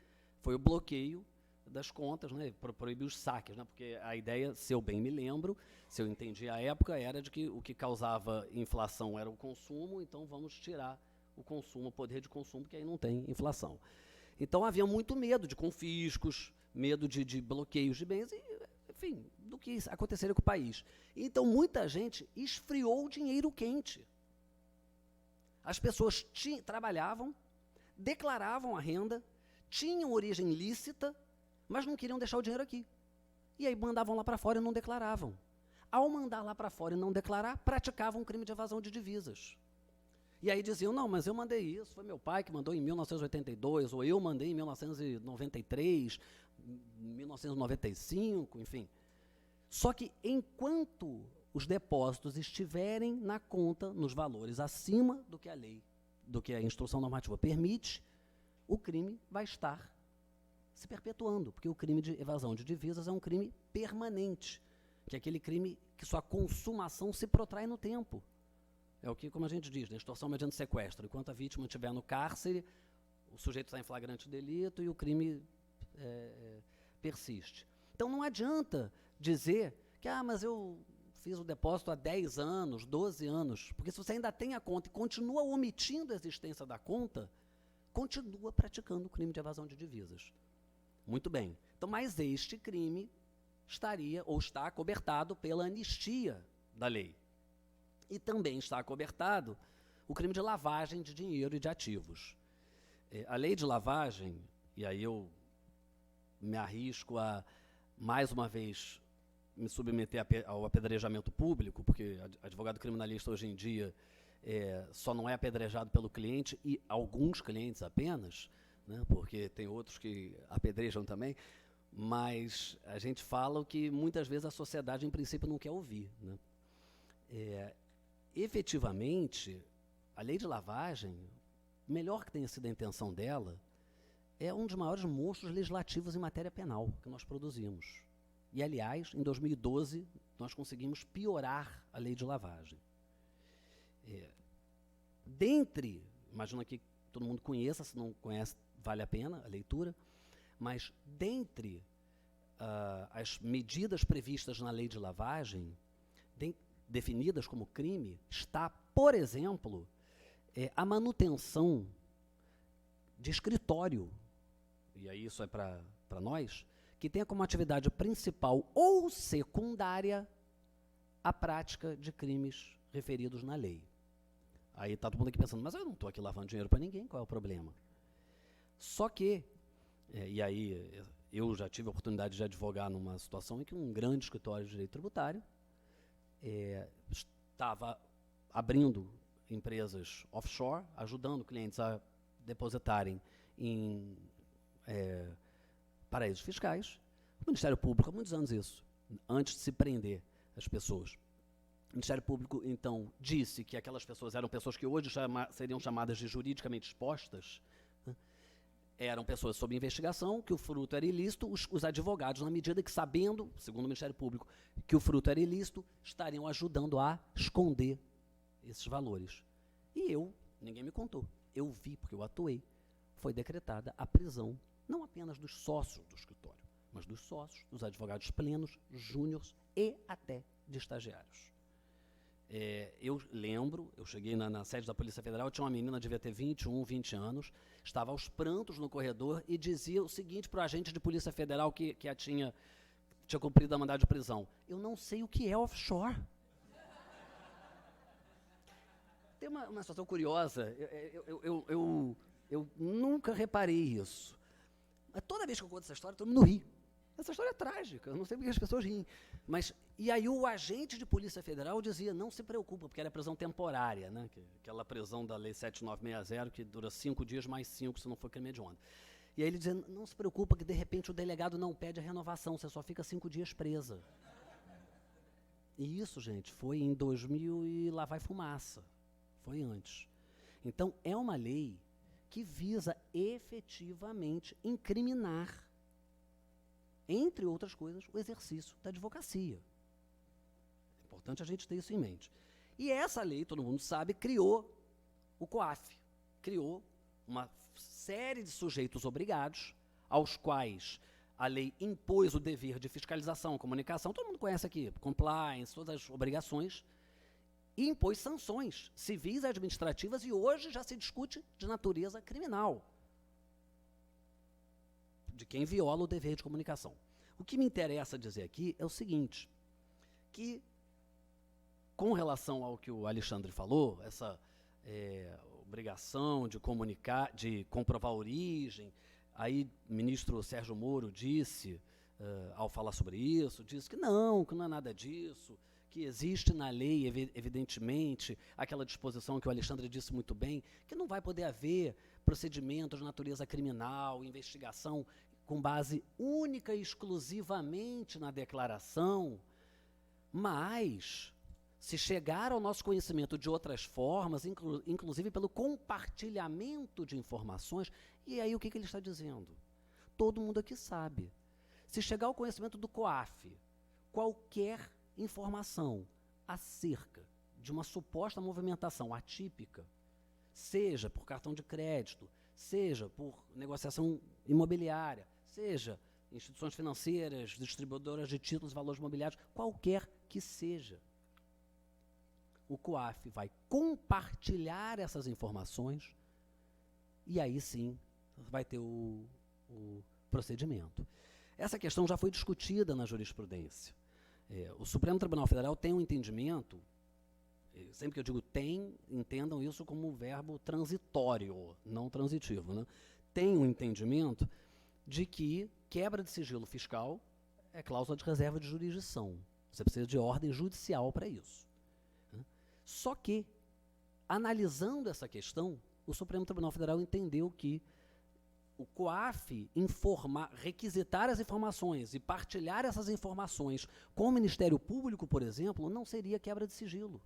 o bloqueio das contas, né, para proibir os saques, né, porque a ideia, se eu bem me lembro, se eu entendi a época, era de que o que causava inflação era o consumo, então vamos tirar o consumo, o poder de consumo, porque aí não tem inflação. Então havia muito medo de confiscos, medo de bloqueios de bens, e, enfim, do que aconteceria com o país. Então, muita gente esfriou o dinheiro quente. As pessoas trabalhavam, declaravam a renda, tinham origem lícita, mas não queriam deixar o dinheiro aqui. E aí mandavam lá para fora e não declaravam. Ao mandar lá para fora e não declarar, praticavam um crime de evasão de divisas. E aí diziam, não, mas eu mandei isso, foi meu pai que mandou em 1982, ou eu mandei em 1993, 1995, enfim. Só que enquanto os depósitos estiverem na conta, nos valores acima do que a lei, do que a instrução normativa permite, o crime vai estar se perpetuando, porque o crime de evasão de divisas é um crime permanente, que é aquele crime que sua consumação se protrai no tempo. É o que, como a gente diz, né, extorsão mediante sequestro. Enquanto a vítima estiver no cárcere, o sujeito está em flagrante delito e o crime persiste. Então não adianta dizer que, mas eu fiz o depósito há 10 anos, 12 anos. Porque se você ainda tem a conta e continua omitindo a existência da conta, continua praticando o crime de evasão de divisas. Muito bem. Então, mas este crime estaria ou está acobertado pela anistia da lei. E também está acobertado o crime de lavagem de dinheiro e de ativos. A lei de lavagem, e aí eu me arrisco a, mais uma vez, me submeter ao apedrejamento público, porque advogado criminalista hoje em dia só não é apedrejado pelo cliente, e alguns clientes apenas, né, porque tem outros que apedrejam também, mas a gente fala o que muitas vezes a sociedade, em princípio, não quer ouvir, né? Efetivamente, a lei de lavagem, melhor que tenha sido a intenção dela, é um dos maiores monstros legislativos em matéria penal que nós produzimos. E, aliás, em 2012, nós conseguimos piorar a lei de lavagem. Dentre, imagino que todo mundo conheça, se não conhece, vale a pena a leitura, mas dentre as medidas previstas na lei de lavagem, definidas como crime, está, por exemplo, a manutenção de escritório, e aí isso é para nós, que tenha como atividade principal ou secundária a prática de crimes referidos na lei. Aí está todo mundo aqui pensando, mas eu não estou aqui lavando dinheiro para ninguém, qual é o problema? Só que, e aí eu já tive a oportunidade de advogar numa situação em que um grande escritório de direito tributário estava abrindo empresas offshore, ajudando clientes a depositarem em paraísos fiscais. O Ministério Público, há muitos anos isso, antes de se prender as pessoas. O Ministério Público, então, disse que aquelas pessoas eram pessoas que hoje seriam chamadas de juridicamente expostas, né? Eram pessoas sob investigação, que o fruto era ilícito, os advogados, na medida que, sabendo, segundo o Ministério Público, que o fruto era ilícito, estariam ajudando a esconder esses valores. E ninguém me contou, eu vi, porque eu atuei, foi decretada a prisão, não apenas dos sócios do escritório, mas dos sócios, dos advogados plenos, júniores e até de estagiários. Eu lembro, eu cheguei na sede da Polícia Federal, tinha uma menina, devia ter 21, 20 anos, estava aos prantos no corredor e dizia o seguinte para o agente de Polícia Federal que tinha cumprido a mandado de prisão: eu não sei o que é offshore. Tem uma situação curiosa, eu nunca reparei isso. Mas toda vez que eu conto essa história, todo mundo ri. Essa história é trágica, eu não sei porque as pessoas riem. E aí o agente de Polícia Federal dizia, não se preocupa, porque era prisão temporária, né? Aquela prisão da Lei 7960, que dura 5 dias mais 5 se não for crime hediondo. E aí ele dizia, não se preocupa que de repente o delegado não pede a renovação, você só fica 5 dias presa. E isso, gente, foi em 2000 e lá vai fumaça. Foi antes. Então, é uma lei que visa efetivamente incriminar, entre outras coisas, o exercício da advocacia. É importante a gente ter isso em mente. E essa lei, todo mundo sabe, criou o COAF. Criou uma série de sujeitos obrigados, aos quais a lei impôs o dever de fiscalização, comunicação, todo mundo conhece aqui, compliance, todas as obrigações, e impôs sanções civis e administrativas, e hoje já se discute de natureza criminal, de quem viola o dever de comunicação. O que me interessa dizer aqui é o seguinte, que com relação ao que o Alexandre falou, essa obrigação de comunicar, de comprovar a origem, aí o ministro Sérgio Moro disse, ao falar sobre isso, disse que não é nada disso, que existe na lei, evidentemente, aquela disposição que o Alexandre disse muito bem, que não vai poder haver procedimentos de natureza criminal, investigação, com base única e exclusivamente na declaração, mas, se chegar ao nosso conhecimento de outras formas, inclusive pelo compartilhamento de informações, e aí o que ele está dizendo? Todo mundo aqui sabe. Se chegar ao conhecimento do COAF, qualquer informação acerca de uma suposta movimentação atípica, seja por cartão de crédito, seja por negociação imobiliária, seja instituições financeiras, distribuidoras de títulos e valores imobiliários, qualquer que seja, o COAF vai compartilhar essas informações e aí sim vai ter o procedimento. Essa questão já foi discutida na jurisprudência. O Supremo Tribunal Federal tem um entendimento, sempre que eu digo tem, entendam isso como um verbo transitório, não transitivo, né? Tem um entendimento de que quebra de sigilo fiscal é cláusula de reserva de jurisdição. Você precisa de ordem judicial para isso. Só que, analisando essa questão, o Supremo Tribunal Federal entendeu que o COAF requisitar as informações e partilhar essas informações com o Ministério Público, por exemplo, não seria quebra de sigilo.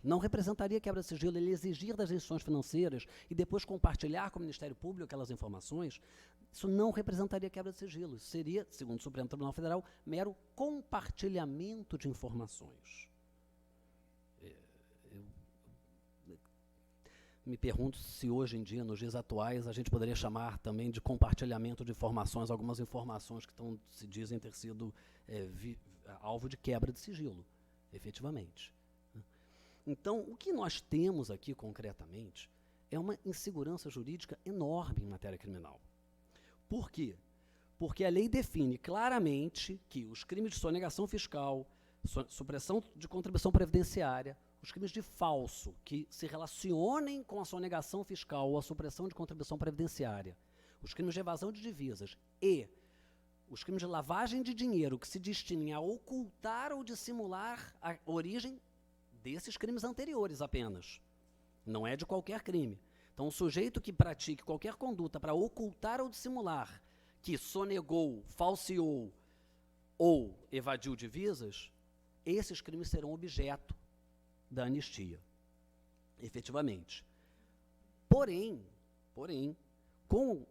Não representaria quebra de sigilo. Ele exigir das instituições financeiras e depois compartilhar com o Ministério Público aquelas informações, isso não representaria quebra de sigilo. Isso seria, segundo o Supremo Tribunal Federal, mero compartilhamento de informações. Me pergunto se hoje em dia, nos dias atuais, a gente poderia chamar também de compartilhamento de informações, algumas informações que se dizem ter sido alvo de quebra de sigilo, efetivamente. Então, o que nós temos aqui concretamente é uma insegurança jurídica enorme em matéria criminal. Por quê? Porque a lei define claramente que os crimes de sonegação fiscal, supressão de contribuição previdenciária, os crimes de falso que se relacionem com a sonegação fiscal ou a supressão de contribuição previdenciária, os crimes de evasão de divisas e os crimes de lavagem de dinheiro que se destinem a ocultar ou dissimular a origem desses crimes anteriores apenas. Não é de qualquer crime. Então, o sujeito que pratique qualquer conduta para ocultar ou dissimular que sonegou, falseou ou evadiu divisas, esses crimes serão objeto da anistia, efetivamente. Porém, com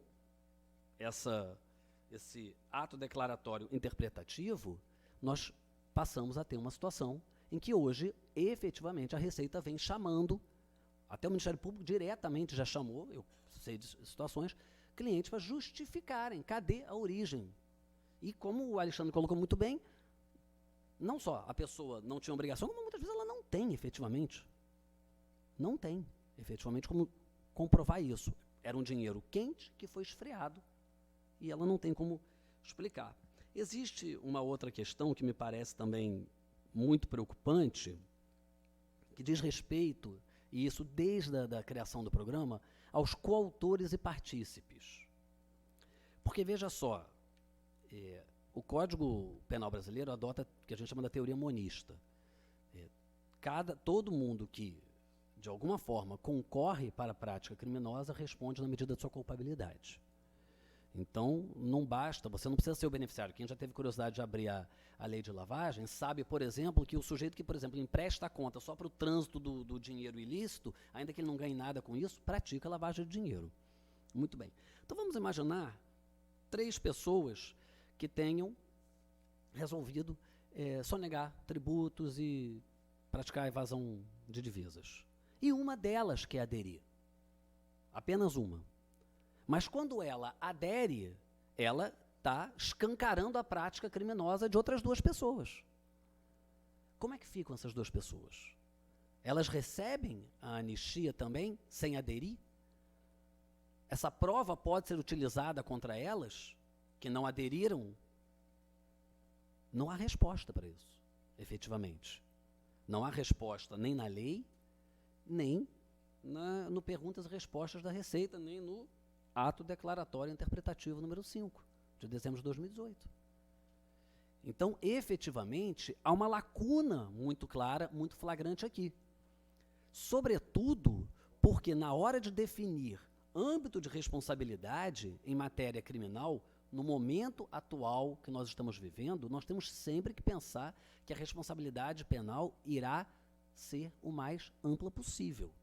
esse ato declaratório interpretativo, nós passamos a ter uma situação em que hoje, efetivamente, a Receita vem chamando, até o Ministério Público diretamente já chamou, eu sei de situações, clientes para justificarem cadê a origem. E como o Alexandre colocou muito bem, não só a pessoa não tinha obrigação, como muitas vezes ela não tem efetivamente. Não tem efetivamente como comprovar isso. Era um dinheiro quente que foi esfriado e ela não tem como explicar. Existe uma outra questão que me parece também muito preocupante, que diz respeito, e isso desde a criação do programa, aos coautores e partícipes. Porque, veja só, o Código Penal brasileiro adota o que a gente chama da teoria monista. Todo mundo que, de alguma forma, concorre para a prática criminosa responde na medida de sua culpabilidade. Então, não basta, você não precisa ser o beneficiário. Quem já teve curiosidade de abrir a lei de lavagem sabe, por exemplo, que o sujeito que, por exemplo, empresta a conta só para o trânsito do dinheiro ilícito, ainda que ele não ganhe nada com isso, pratica lavagem de dinheiro. Muito bem. Então, vamos imaginar 3 pessoas que tenham resolvido sonegar tributos e praticar evasão de divisas. E uma delas quer aderir. Apenas uma. Mas quando ela adere, ela está escancarando a prática criminosa de outras 2 pessoas. Como é que ficam essas 2 pessoas? Elas recebem a anistia também, sem aderir? Essa prova pode ser utilizada contra elas, que não aderiram? Não há resposta para isso, efetivamente. Não há resposta nem na lei, nem no perguntas e respostas da Receita, nem no ato declaratório interpretativo número 5, de dezembro de 2018. Então, efetivamente, há uma lacuna muito clara, muito flagrante aqui. Sobretudo porque, na hora de definir âmbito de responsabilidade em matéria criminal, no momento atual que nós estamos vivendo, nós temos sempre que pensar que a responsabilidade penal irá ser o mais ampla possível.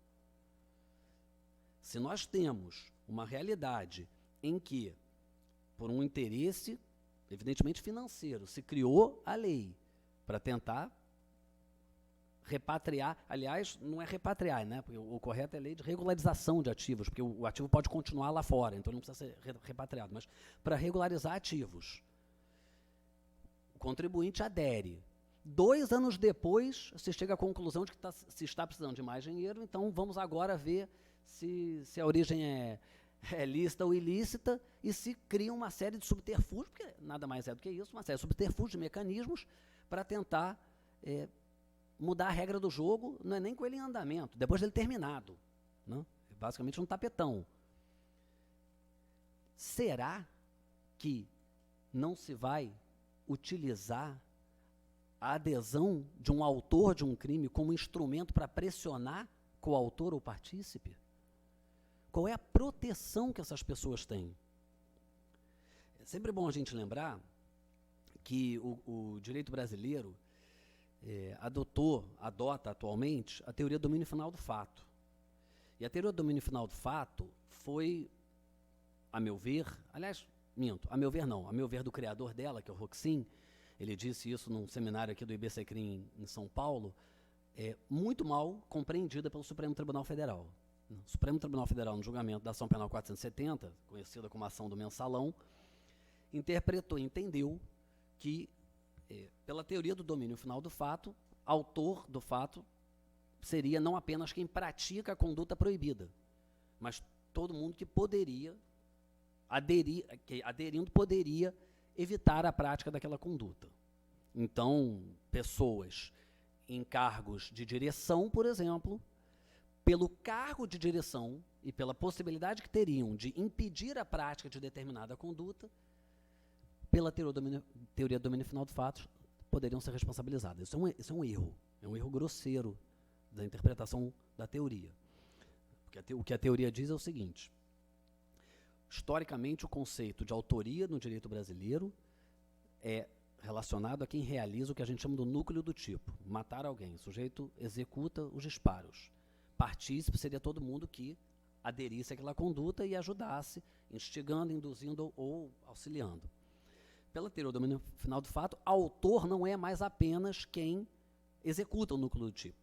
Se nós temos uma realidade em que, por um interesse, evidentemente financeiro, se criou a lei para tentar repatriar, aliás, não é repatriar, né? Porque o correto é a lei de regularização de ativos, porque o ativo pode continuar lá fora, então não precisa ser repatriado, mas para regularizar ativos. O contribuinte adere. 2 anos depois, se chega à conclusão de que se está precisando de mais dinheiro, então vamos agora ver se a origem é lícita ou ilícita, e se cria uma série de subterfúgios, porque nada mais é do que isso, uma série de subterfúgios, de mecanismos, para tentar mudar a regra do jogo, não é nem com ele em andamento, depois dele terminado, né? Basicamente um tapetão. Será que não se vai utilizar a adesão de um autor de um crime como instrumento para pressionar coautor ou partícipe? Qual é a proteção que essas pessoas têm? É sempre bom a gente lembrar que o direito brasileiro adota atualmente a teoria do domínio final do fato. E a teoria do domínio final do fato foi, a meu ver, aliás, minto, a meu ver não, a meu ver do criador dela, que é o Roxin, ele disse isso num seminário aqui do IBCCRIM em São Paulo, muito mal compreendida pelo Supremo Tribunal Federal. O Supremo Tribunal Federal, no julgamento da Ação Penal 470, conhecida como ação do mensalão, entendeu que, pela teoria do domínio final do fato, autor do fato seria não apenas quem pratica a conduta proibida, mas todo mundo que poderia aderindo poderia evitar a prática daquela conduta. Então, pessoas em cargos de direção, por exemplo, pelo cargo de direção e pela possibilidade que teriam de impedir a prática de determinada conduta, pela teoria do domínio final do fato, poderiam ser responsabilizadas. Isso é um erro grosseiro da interpretação da teoria. Porque o que a teoria diz é o seguinte: historicamente, o conceito de autoria no direito brasileiro é relacionado a quem realiza o que a gente chama do núcleo do tipo. Matar alguém. O sujeito executa os disparos. Partícipe seria todo mundo que aderisse àquela conduta e ajudasse, instigando, induzindo ou auxiliando. Pela teoria do domínio final do fato, autor não é mais apenas quem executa o núcleo do tipo,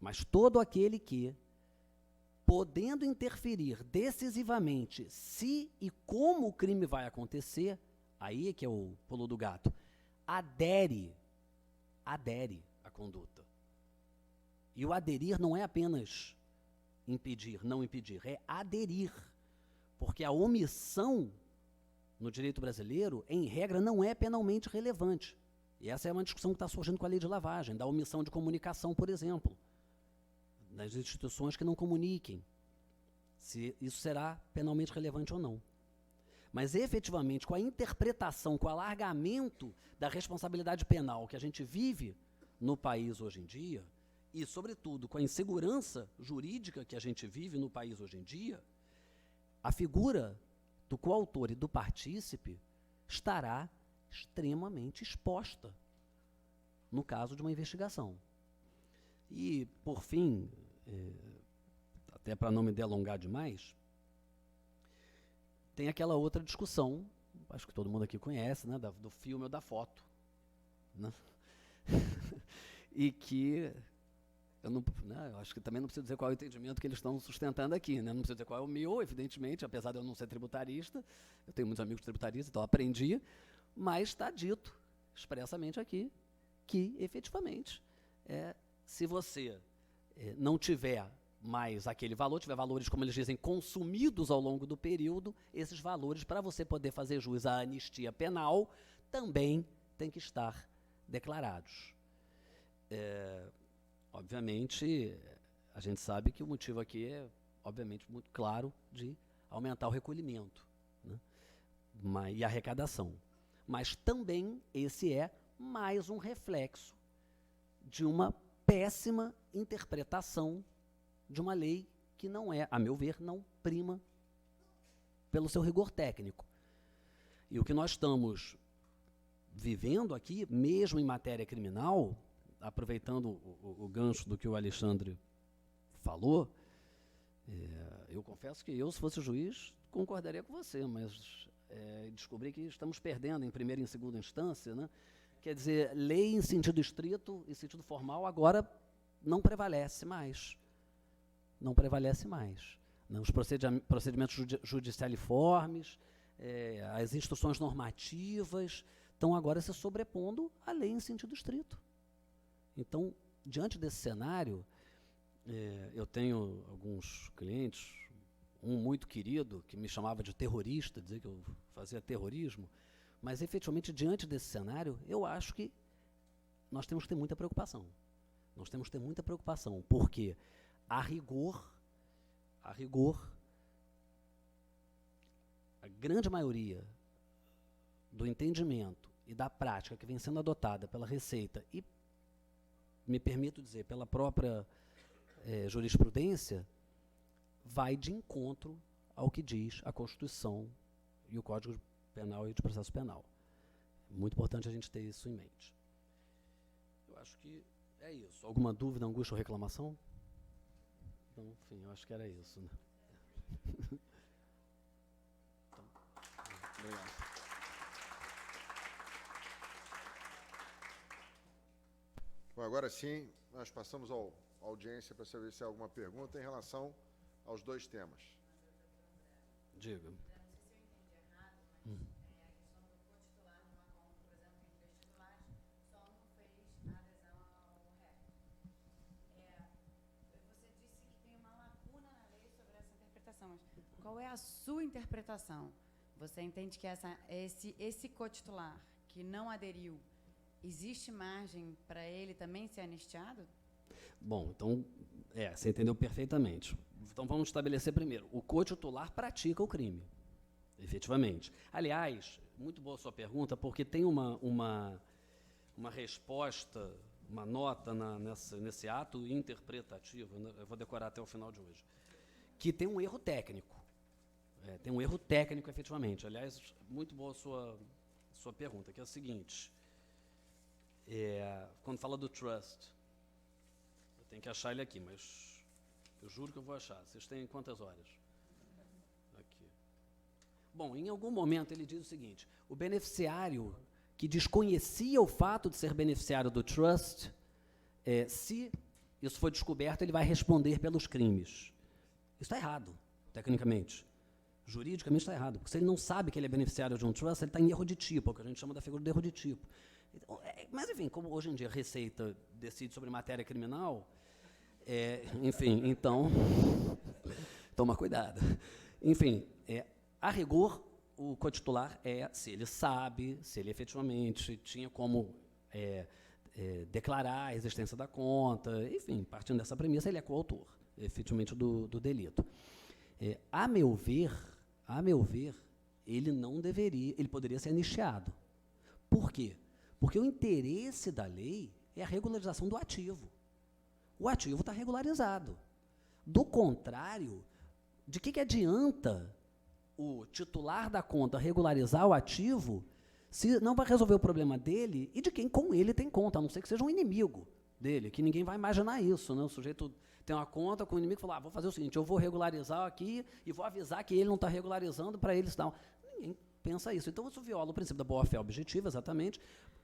mas todo aquele que, podendo interferir decisivamente se e como o crime vai acontecer, aí é que é o pulo do gato, adere à conduta. E o aderir não é apenas impedir, não impedir, é aderir. Porque a omissão no direito brasileiro, em regra, não é penalmente relevante. E essa é uma discussão que está surgindo com a lei de lavagem, da omissão de comunicação, por exemplo, das instituições que não comuniquem, se isso será penalmente relevante ou não. Mas, efetivamente, com a interpretação, com o alargamento da responsabilidade penal que a gente vive no país hoje em dia, e, sobretudo, com a insegurança jurídica que a gente vive no país hoje em dia, a figura do coautor e do partícipe estará extremamente exposta no caso de uma investigação. E, por fim, até para não me delongar demais, tem aquela outra discussão, acho que todo mundo aqui conhece, né, do filme ou da foto. Né? E que eu acho que também não preciso dizer qual é o entendimento que eles estão sustentando aqui, né? Não preciso dizer qual é o meu, evidentemente, apesar de eu não ser tributarista, eu tenho muitos amigos tributaristas, então aprendi, mas está dito expressamente aqui que, efetivamente, se você não tiver mais aquele valor, tiver valores, como eles dizem, consumidos ao longo do período, esses valores, para você poder fazer jus à anistia penal, também têm que estar declarados. Obviamente, a gente sabe que o motivo aqui é, obviamente, muito claro de aumentar o recolhimento, né, e a arrecadação. Mas também esse é mais um reflexo de uma péssima interpretação de uma lei que não é, a meu ver, não prima pelo seu rigor técnico. E o que nós estamos vivendo aqui, mesmo em matéria criminal, aproveitando o gancho do que o Alexandre falou, eu confesso que eu, se fosse juiz, concordaria com você, mas descobri que estamos perdendo em primeira e em segunda instância, né? Quer dizer, lei em sentido estrito e sentido formal agora não prevalece mais. Não prevalece mais. Né? Os procedimentos judicialiformes, as instruções normativas estão agora se sobrepondo à lei em sentido estrito. Então, diante desse cenário, eu tenho alguns clientes, um muito querido, que me chamava de terrorista, dizia que eu fazia terrorismo, mas, efetivamente, diante desse cenário, eu acho que nós temos que ter muita preocupação. Nós temos que ter muita preocupação, porque, a rigor, a grande maioria do entendimento e da prática que vem sendo adotada pela Receita e, me permito dizer, pela própria jurisprudência, vai de encontro ao que diz a Constituição e o Código Penal e de Processo Penal. Muito importante a gente ter isso em mente. Eu acho que é isso. Alguma dúvida, angústia ou reclamação? Então, enfim, eu acho que era isso, né? Então, obrigado. Bom, agora sim, nós passamos à audiência para saber se há alguma pergunta em relação aos dois temas. Diga. Qual é a sua interpretação? Você entende que esse cotitular que não aderiu, existe margem para ele também ser anistiado? Bom, então, você entendeu perfeitamente. Então, vamos estabelecer primeiro. O cotitular pratica o crime, efetivamente. Aliás, muito boa a sua pergunta, porque tem uma resposta, uma nota nesse ato interpretativo, né, eu vou decorar até o final de hoje, que tem um erro técnico. Tem um erro técnico, efetivamente. Aliás, muito boa a sua pergunta, que é o seguinte. Quando fala do trust, eu tenho que achar ele aqui, mas eu juro que eu vou achar. Vocês têm quantas horas? Aqui. Bom, em algum momento ele diz o seguinte: o beneficiário que desconhecia o fato de ser beneficiário do trust, se isso for descoberto, ele vai responder pelos crimes. Isso está errado, tecnicamente. Juridicamente está errado, porque se ele não sabe que ele é beneficiário de um trust, ele está em erro de tipo, o que a gente chama da figura de erro de tipo. Então, mas, enfim, como hoje em dia a Receita decide sobre matéria criminal, enfim, então, toma cuidado. Enfim, a rigor, o cotitular se ele sabe, se ele efetivamente tinha como declarar a existência da conta, enfim, partindo dessa premissa, ele é coautor, efetivamente, do delito. A meu ver, ele não deveria, ele poderia ser anistiado. Por quê? Porque o interesse da lei é a regularização do ativo. O ativo está regularizado. Do contrário, de que adianta o titular da conta regularizar o ativo se não vai resolver o problema dele e de quem com ele tem conta, a não ser que seja um inimigo dele, que ninguém vai imaginar isso, né? O sujeito tem uma conta com o inimigo e fala, vou fazer o seguinte, eu vou regularizar aqui e vou avisar que ele não está regularizando para eles não. Ninguém pensa isso. Então, isso viola o princípio da boa-fé objetiva, exatamente,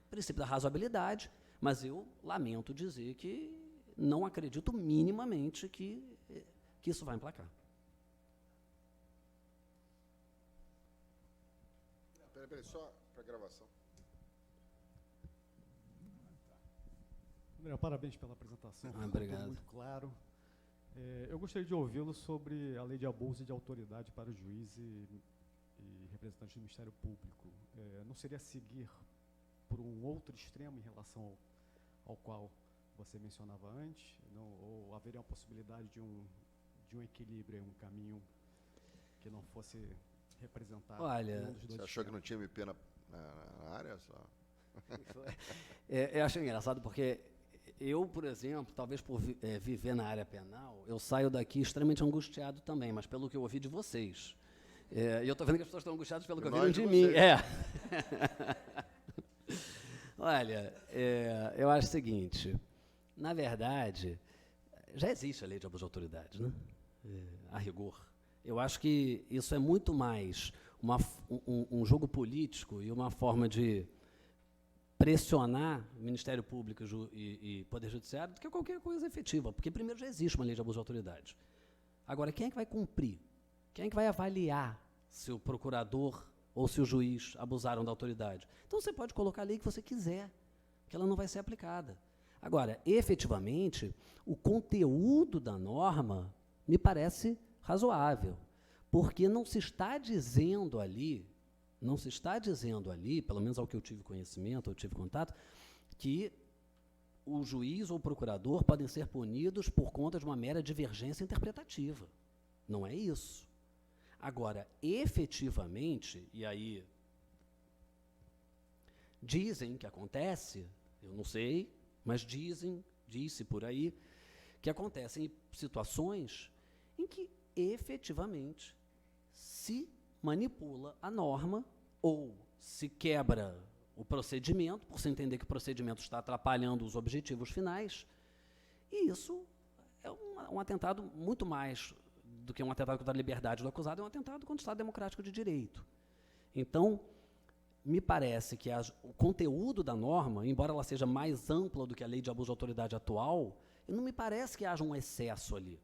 o princípio da razoabilidade, mas eu lamento dizer que não acredito minimamente que isso vai emplacar. Peraí, só para gravação. André, parabéns pela apresentação. Obrigado. Muito claro. Eu gostaria de ouvi-lo sobre a lei de abuso de autoridade para o juiz e representantes do Ministério Público. Não seria seguir por um outro extremo em relação ao qual você mencionava antes? Ou haveria uma possibilidade de um equilíbrio, um caminho que não fosse representar... Olha, você achou que não tinha MP na área? Só? Eu acho engraçado porque eu, por exemplo, talvez por viver na área penal, eu saio daqui extremamente angustiado também, mas pelo que eu ouvi de vocês. E eu estou vendo que as pessoas estão angustiadas pelo que ouviram de mim. Olha, eu acho o seguinte, na verdade, já existe a lei de abuso de autoridade, né? A rigor. Eu acho que isso é muito mais um jogo político e uma forma de pressionar o Ministério Público e Poder Judiciário do que qualquer coisa efetiva, porque primeiro já existe uma lei de abuso de autoridade. Agora, quem é que vai cumprir? Quem é que vai avaliar se o procurador ou se o juiz abusaram da autoridade? Então, você pode colocar a lei que você quiser, que ela não vai ser aplicada. Agora, efetivamente, o conteúdo da norma me parece razoável, porque não se está dizendo ali, pelo menos ao que eu tive conhecimento, eu tive contato, que o juiz ou o procurador podem ser punidos por conta de uma mera divergência interpretativa. Não é isso. Agora, efetivamente, e aí dizem que acontece, eu não sei, mas disse por aí, que acontecem situações em que efetivamente se manipula a norma ou se quebra o procedimento, por se entender que o procedimento está atrapalhando os objetivos finais, e isso é um atentado muito mais do que um atentado contra a liberdade do acusado, é um atentado contra o Estado Democrático de Direito. Então, me parece que o conteúdo da norma, embora ela seja mais ampla do que a lei de abuso de autoridade atual, não me parece que haja um excesso ali.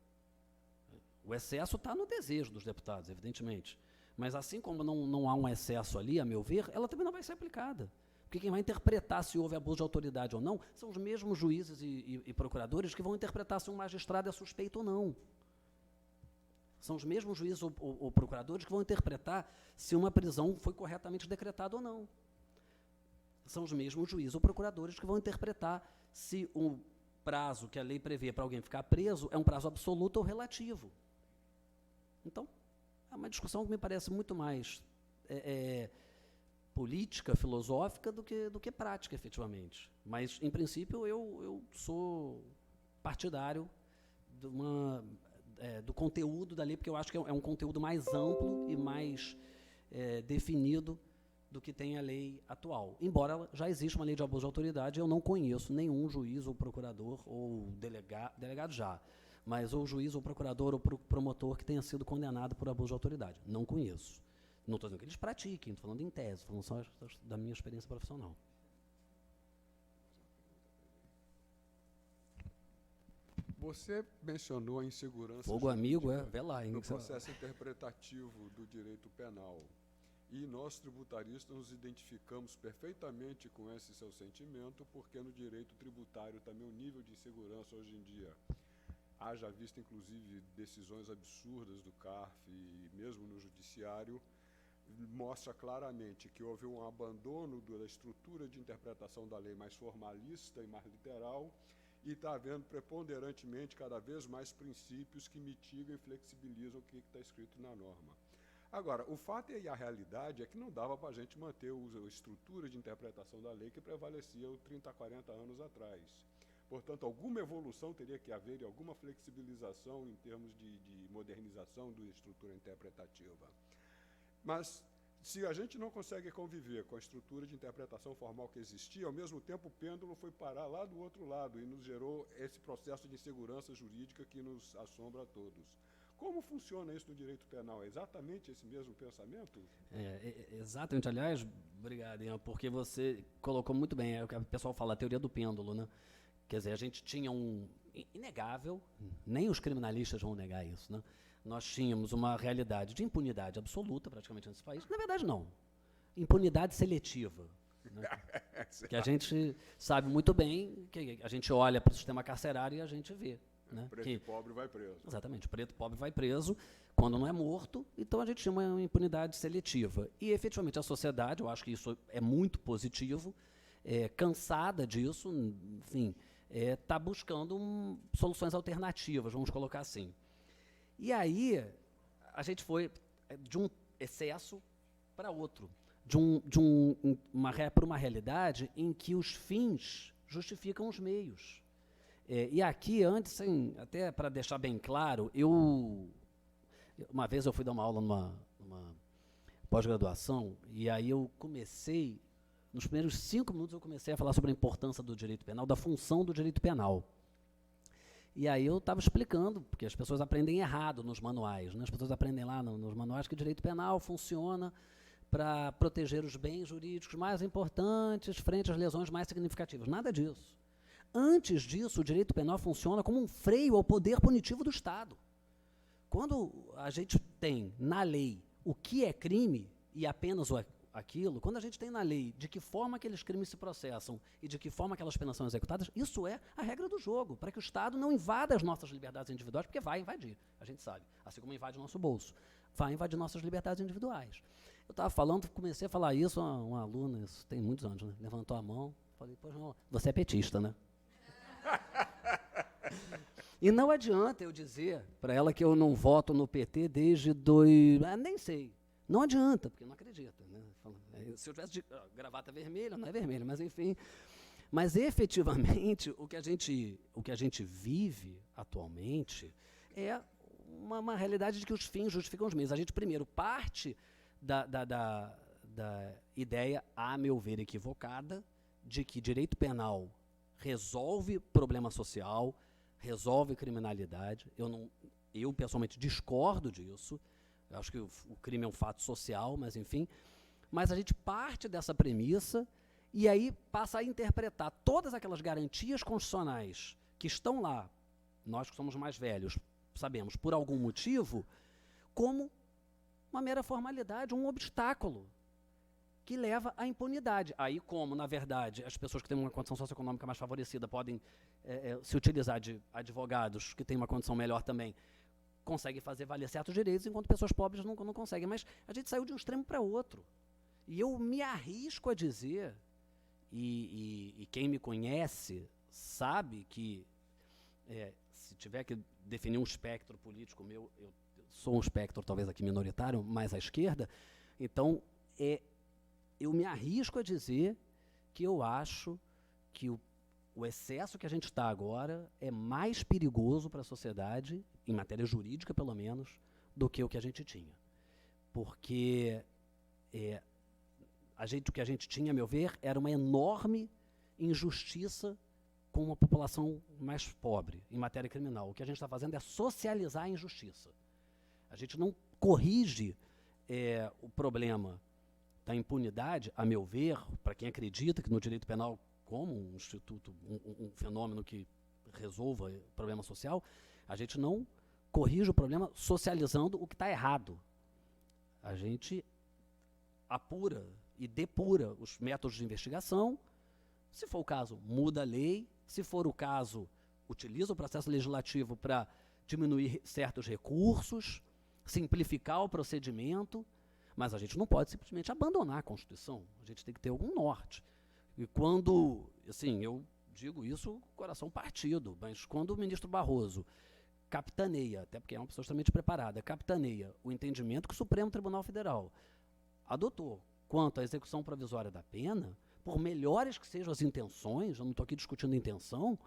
O excesso está no desejo dos deputados, evidentemente. Mas assim como não há um excesso ali, a meu ver, ela também não vai ser aplicada. Porque quem vai interpretar se houve abuso de autoridade ou não são os mesmos juízes e procuradores que vão interpretar se um magistrado é suspeito ou não. São os mesmos juízes ou procuradores que vão interpretar se uma prisão foi corretamente decretada ou não. São os mesmos juízes ou procuradores que vão interpretar se o prazo que a lei prevê para alguém ficar preso é um prazo absoluto ou relativo. Então, é uma discussão que me parece muito mais política, filosófica, do que prática, efetivamente. Mas, em princípio, eu sou partidário do conteúdo da lei, porque eu acho que é um conteúdo mais amplo e mais definido do que tem a lei atual. Embora já exista uma lei de abuso de autoridade, eu não conheço nenhum juiz ou procurador ou delegado já, mas ou juiz ou procurador ou promotor que tenha sido condenado por abuso de autoridade. Não conheço. Não estou dizendo que eles pratiquem, estou falando em tese, estou falando só da minha experiência profissional. Você mencionou a insegurança Fogo amigo, jurídica vê lá. no processo interpretativo do direito penal. E nós, tributaristas, nos identificamos perfeitamente com esse seu sentimento, porque no direito tributário também o nível de insegurança hoje em dia, haja vista inclusive decisões absurdas do CARF e mesmo no judiciário, mostra claramente que houve um abandono da estrutura de interpretação da lei mais formalista e mais literal, e está havendo preponderantemente cada vez mais princípios que mitigam e flexibilizam o que está escrito na norma. Agora, o fato e a realidade é que não dava para a gente manter a estrutura de interpretação da lei que prevalecia 30, 40 anos atrás. Portanto, alguma evolução teria que haver e alguma flexibilização em termos de modernização da estrutura interpretativa. Mas, se a gente não consegue conviver com a estrutura de interpretação formal que existia, ao mesmo tempo o pêndulo foi parar lá do outro lado e nos gerou esse processo de insegurança jurídica que nos assombra a todos. Como funciona isso no direito penal? É exatamente esse mesmo pensamento? Exatamente. Aliás, obrigado, Ian, porque você colocou muito bem, é o que o pessoal fala, a teoria do pêndulo, né? Quer dizer, a gente tinha inegável, nem os criminalistas vão negar isso, né? Nós tínhamos uma realidade de impunidade absoluta, praticamente, nesse país. Na verdade, não. Impunidade seletiva. Né? Que a gente sabe muito bem, que a gente olha para o sistema carcerário e a gente vê. Né? Preto e pobre vai preso. Exatamente. Preto e pobre vai preso quando não é morto. Então, a gente tinha uma impunidade seletiva. E, efetivamente, a sociedade, eu acho que isso é muito positivo, cansada disso, enfim, está buscando soluções alternativas, vamos colocar assim. E aí, a gente foi de um excesso para outro, para uma realidade em que os fins justificam os meios. E aqui, antes, até para deixar bem claro, uma vez eu fui dar uma aula numa pós-graduação, e aí eu comecei, nos primeiros 5 minutos eu comecei a falar sobre a importância do direito penal, da função do direito penal. E aí eu estava explicando, porque as pessoas aprendem errado nos manuais, né? As pessoas aprendem lá nos manuais que o direito penal funciona para proteger os bens jurídicos mais importantes frente às lesões mais significativas. Nada disso. Antes disso, o direito penal funciona como um freio ao poder punitivo do Estado. Quando a gente tem na lei o que é crime e apenas aquilo, quando a gente tem na lei de que forma aqueles crimes se processam e de que forma aquelas penas são executadas, isso é a regra do jogo, para que o Estado não invada as nossas liberdades individuais, porque vai invadir, a gente sabe, assim como invade o nosso bolso, vai invadir nossas liberdades individuais. Eu estava falando, comecei a falar isso a uma aluna, isso tem muitos anos, né? Levantou a mão, falei, pois não, você é petista, né? E não adianta eu dizer para ela que eu não voto no PT desde nem sei. Não adianta, porque não acredita. Né? Se eu tivesse de gravata vermelha, não é vermelha, mas enfim. Mas efetivamente o que a gente vive atualmente é uma realidade de que os fins justificam os meios. A gente primeiro parte da ideia, a meu ver, equivocada, de que direito penal resolve problema social, resolve criminalidade. Eu pessoalmente discordo disso. Eu acho que o crime é um fato social, mas enfim. Mas a gente parte dessa premissa e aí passa a interpretar todas aquelas garantias constitucionais que estão lá, nós que somos mais velhos, sabemos, por algum motivo, como uma mera formalidade, um obstáculo que leva à impunidade. Aí, como, na verdade, as pessoas que têm uma condição socioeconômica mais favorecida podem se utilizar de advogados que têm uma condição melhor também, conseguem fazer valer certos direitos, enquanto pessoas pobres não conseguem. Mas a gente saiu de um extremo para outro. E eu me arrisco a dizer, e quem me conhece sabe que, se tiver que definir um espectro político meu, eu sou um espectro talvez aqui minoritário, mais à esquerda, então eu me arrisco a dizer que eu acho que o excesso que a gente está agora é mais perigoso para a sociedade, em matéria jurídica pelo menos, do que o que a gente tinha. Porque o que a gente tinha, a meu ver, era uma enorme injustiça com uma população mais pobre em matéria criminal. O que a gente está fazendo é socializar a injustiça. A gente não corrige o problema da impunidade, a meu ver, para quem acredita que no direito penal como um instituto, um fenômeno que resolva problema social, a gente não corrige o problema socializando o que está errado. A gente apura e depura os métodos de investigação, se for o caso, muda a lei, se for o caso, utiliza o processo legislativo para diminuir certos recursos, simplificar o procedimento, mas a gente não pode simplesmente abandonar a Constituição, a gente tem que ter algum norte. E quando, assim, eu digo isso com o coração partido, mas quando o ministro Barroso capitaneia, até porque é uma pessoa extremamente preparada, capitaneia o entendimento que o Supremo Tribunal Federal adotou quanto à execução provisória da pena, por melhores que sejam as intenções, eu não estou aqui discutindo intenção,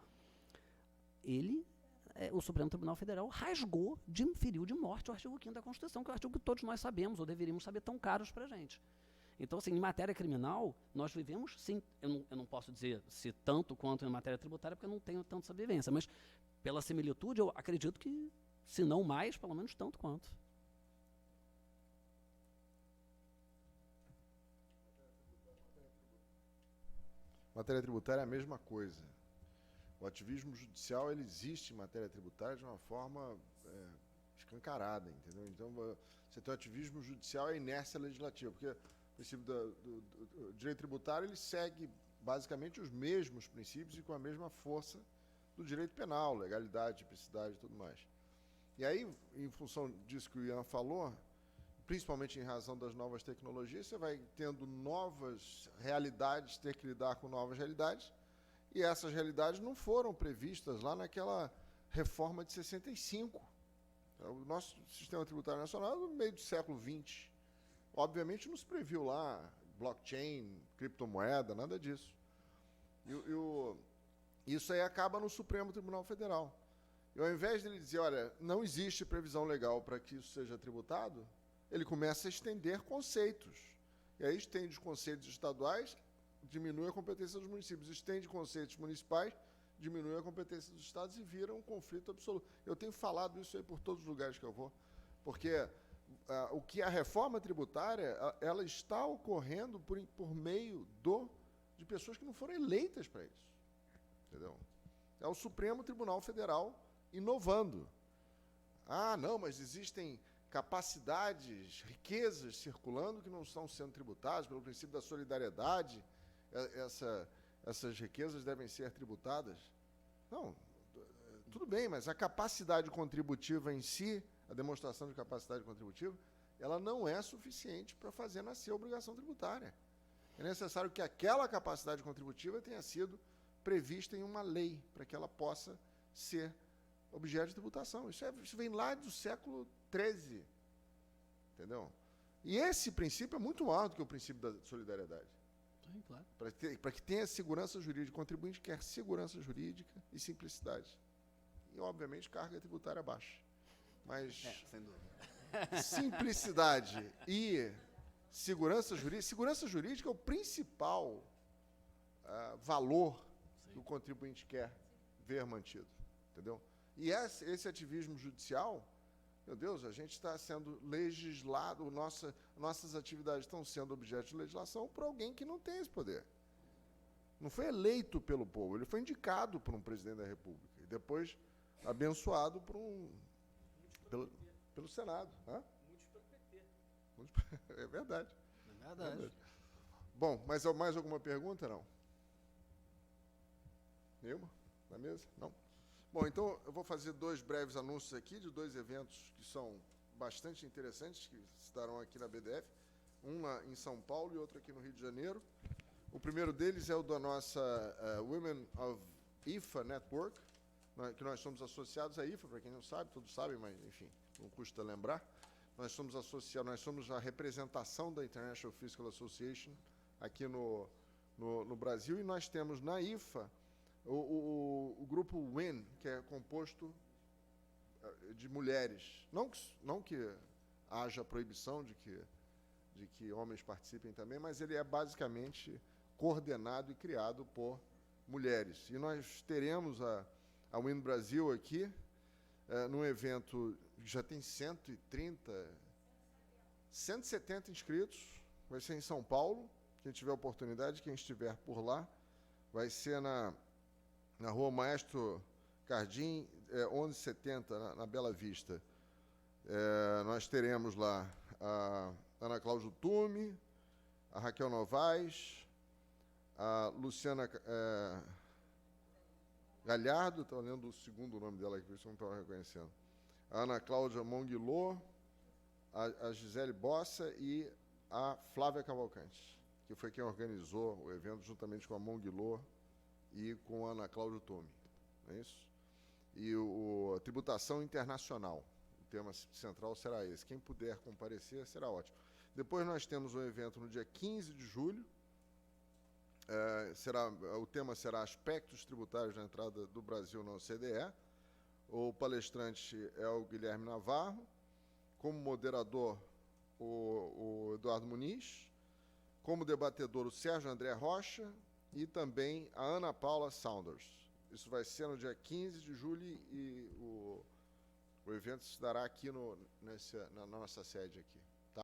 o Supremo Tribunal Federal rasgou, feriu de morte o artigo 5º da Constituição, que é o artigo que todos nós sabemos, ou deveríamos saber, tão caros para a gente. Então, assim, em matéria criminal, nós vivemos, sim, eu não posso dizer se tanto quanto em matéria tributária, porque eu não tenho tanta essa vivência, mas pela similitude, eu acredito que, se não mais, pelo menos tanto quanto. Matéria tributária é a mesma coisa. O ativismo judicial, ele existe em matéria tributária de uma forma escancarada, entendeu? Então, você tem o ativismo judicial e a inércia legislativa, porque o princípio do direito tributário, ele segue basicamente os mesmos princípios e com a mesma força do direito penal, legalidade, tipicidade e tudo mais. E aí, em função disso que o Ian falou, principalmente em razão das novas tecnologias, você vai tendo novas realidades, ter que lidar com novas realidades, e essas realidades não foram previstas lá naquela reforma de 65. O nosso sistema tributário nacional é do meio do século XX. Obviamente não se previu lá blockchain, criptomoeda, nada disso. Isso aí acaba no Supremo Tribunal Federal. E ao invés de ele dizer, olha, não existe previsão legal para que isso seja tributado, ele começa a estender conceitos. E aí estende os conceitos estaduais, diminui a competência dos municípios. Estende conceitos municipais, diminui a competência dos estados e vira um conflito absoluto. Eu tenho falado isso aí por todos os lugares que eu vou, porque o que a reforma tributária, ela está ocorrendo por meio de pessoas que não foram eleitas para isso. Entendeu? É o Supremo Tribunal Federal inovando. Ah, não, mas existem capacidades, riquezas circulando que não estão sendo tributadas pelo princípio da solidariedade, essas riquezas devem ser tributadas. Não, tudo bem, mas a capacidade contributiva em si, a demonstração de capacidade contributiva, ela não é suficiente para fazer nascer a obrigação tributária. É necessário que aquela capacidade contributiva tenha sido prevista em uma lei, para que ela possa ser objeto de tributação. Isso vem lá do século XIII, entendeu? E esse princípio é muito maior do que o princípio da solidariedade. Sim, claro. Para que tenha segurança jurídica, o contribuinte quer segurança jurídica e simplicidade. E, obviamente, carga tributária baixa. Mas Sem dúvida. simplicidade e segurança jurídica é o principal valor que o contribuinte quer ver mantido, entendeu? E esse ativismo judicial, meu Deus, a gente está sendo legislado, nossas atividades estão sendo objeto de legislação por alguém que não tem esse poder. Não foi eleito pelo povo, ele foi indicado por um presidente da República e depois abençoado pelo Senado. Hã? É verdade. É verdade. Bom, mas mais alguma pergunta, não? Nenhuma? Na mesa? Não? Bom, então eu vou fazer 2 breves anúncios aqui de 2 eventos que são bastante interessantes, que estarão aqui na BDF, um em São Paulo e outro aqui no Rio de Janeiro. O primeiro deles é o da nossa Women of IFA Network, que nós somos associados à IFA, para quem não sabe, todos sabem, mas, enfim, não custa lembrar. Nós somos associados, nós somos a representação da International Fiscal Association aqui no Brasil, e nós temos na IFA o grupo WIN, que é composto de mulheres. Não que haja proibição de que homens participem também, mas ele é basicamente coordenado e criado por mulheres. E nós teremos a WIN Brasil aqui, num evento que já tem 170 inscritos, vai ser em São Paulo. Quem tiver oportunidade, quem estiver por lá, vai ser na Rua Maestro Cardim, 1170, na Bela Vista. Nós teremos lá a Ana Cláudia Tume, a Raquel Novaes, a Luciana Galhardo, estou lendo o segundo nome dela aqui, por isso eu não estava reconhecendo. A Ana Cláudia Monguilô, a Gisele Bossa e a Flávia Cavalcante, que foi quem organizou o evento juntamente com a Monguilô e com a Ana Cláudia Tume. Não é isso? E a tributação internacional. O tema central será esse. Quem puder comparecer, será ótimo. Depois nós temos um evento no dia 15 de julho. O tema será Aspectos Tributários da Entrada do Brasil na OCDE. O palestrante é o Guilherme Navarro. Como moderador, o Eduardo Muniz. Como debatedor, o Sérgio André Rocha. E também a Ana Paula Saunders. Isso vai ser no dia 15 de julho e o evento se dará aqui na nossa sede aqui.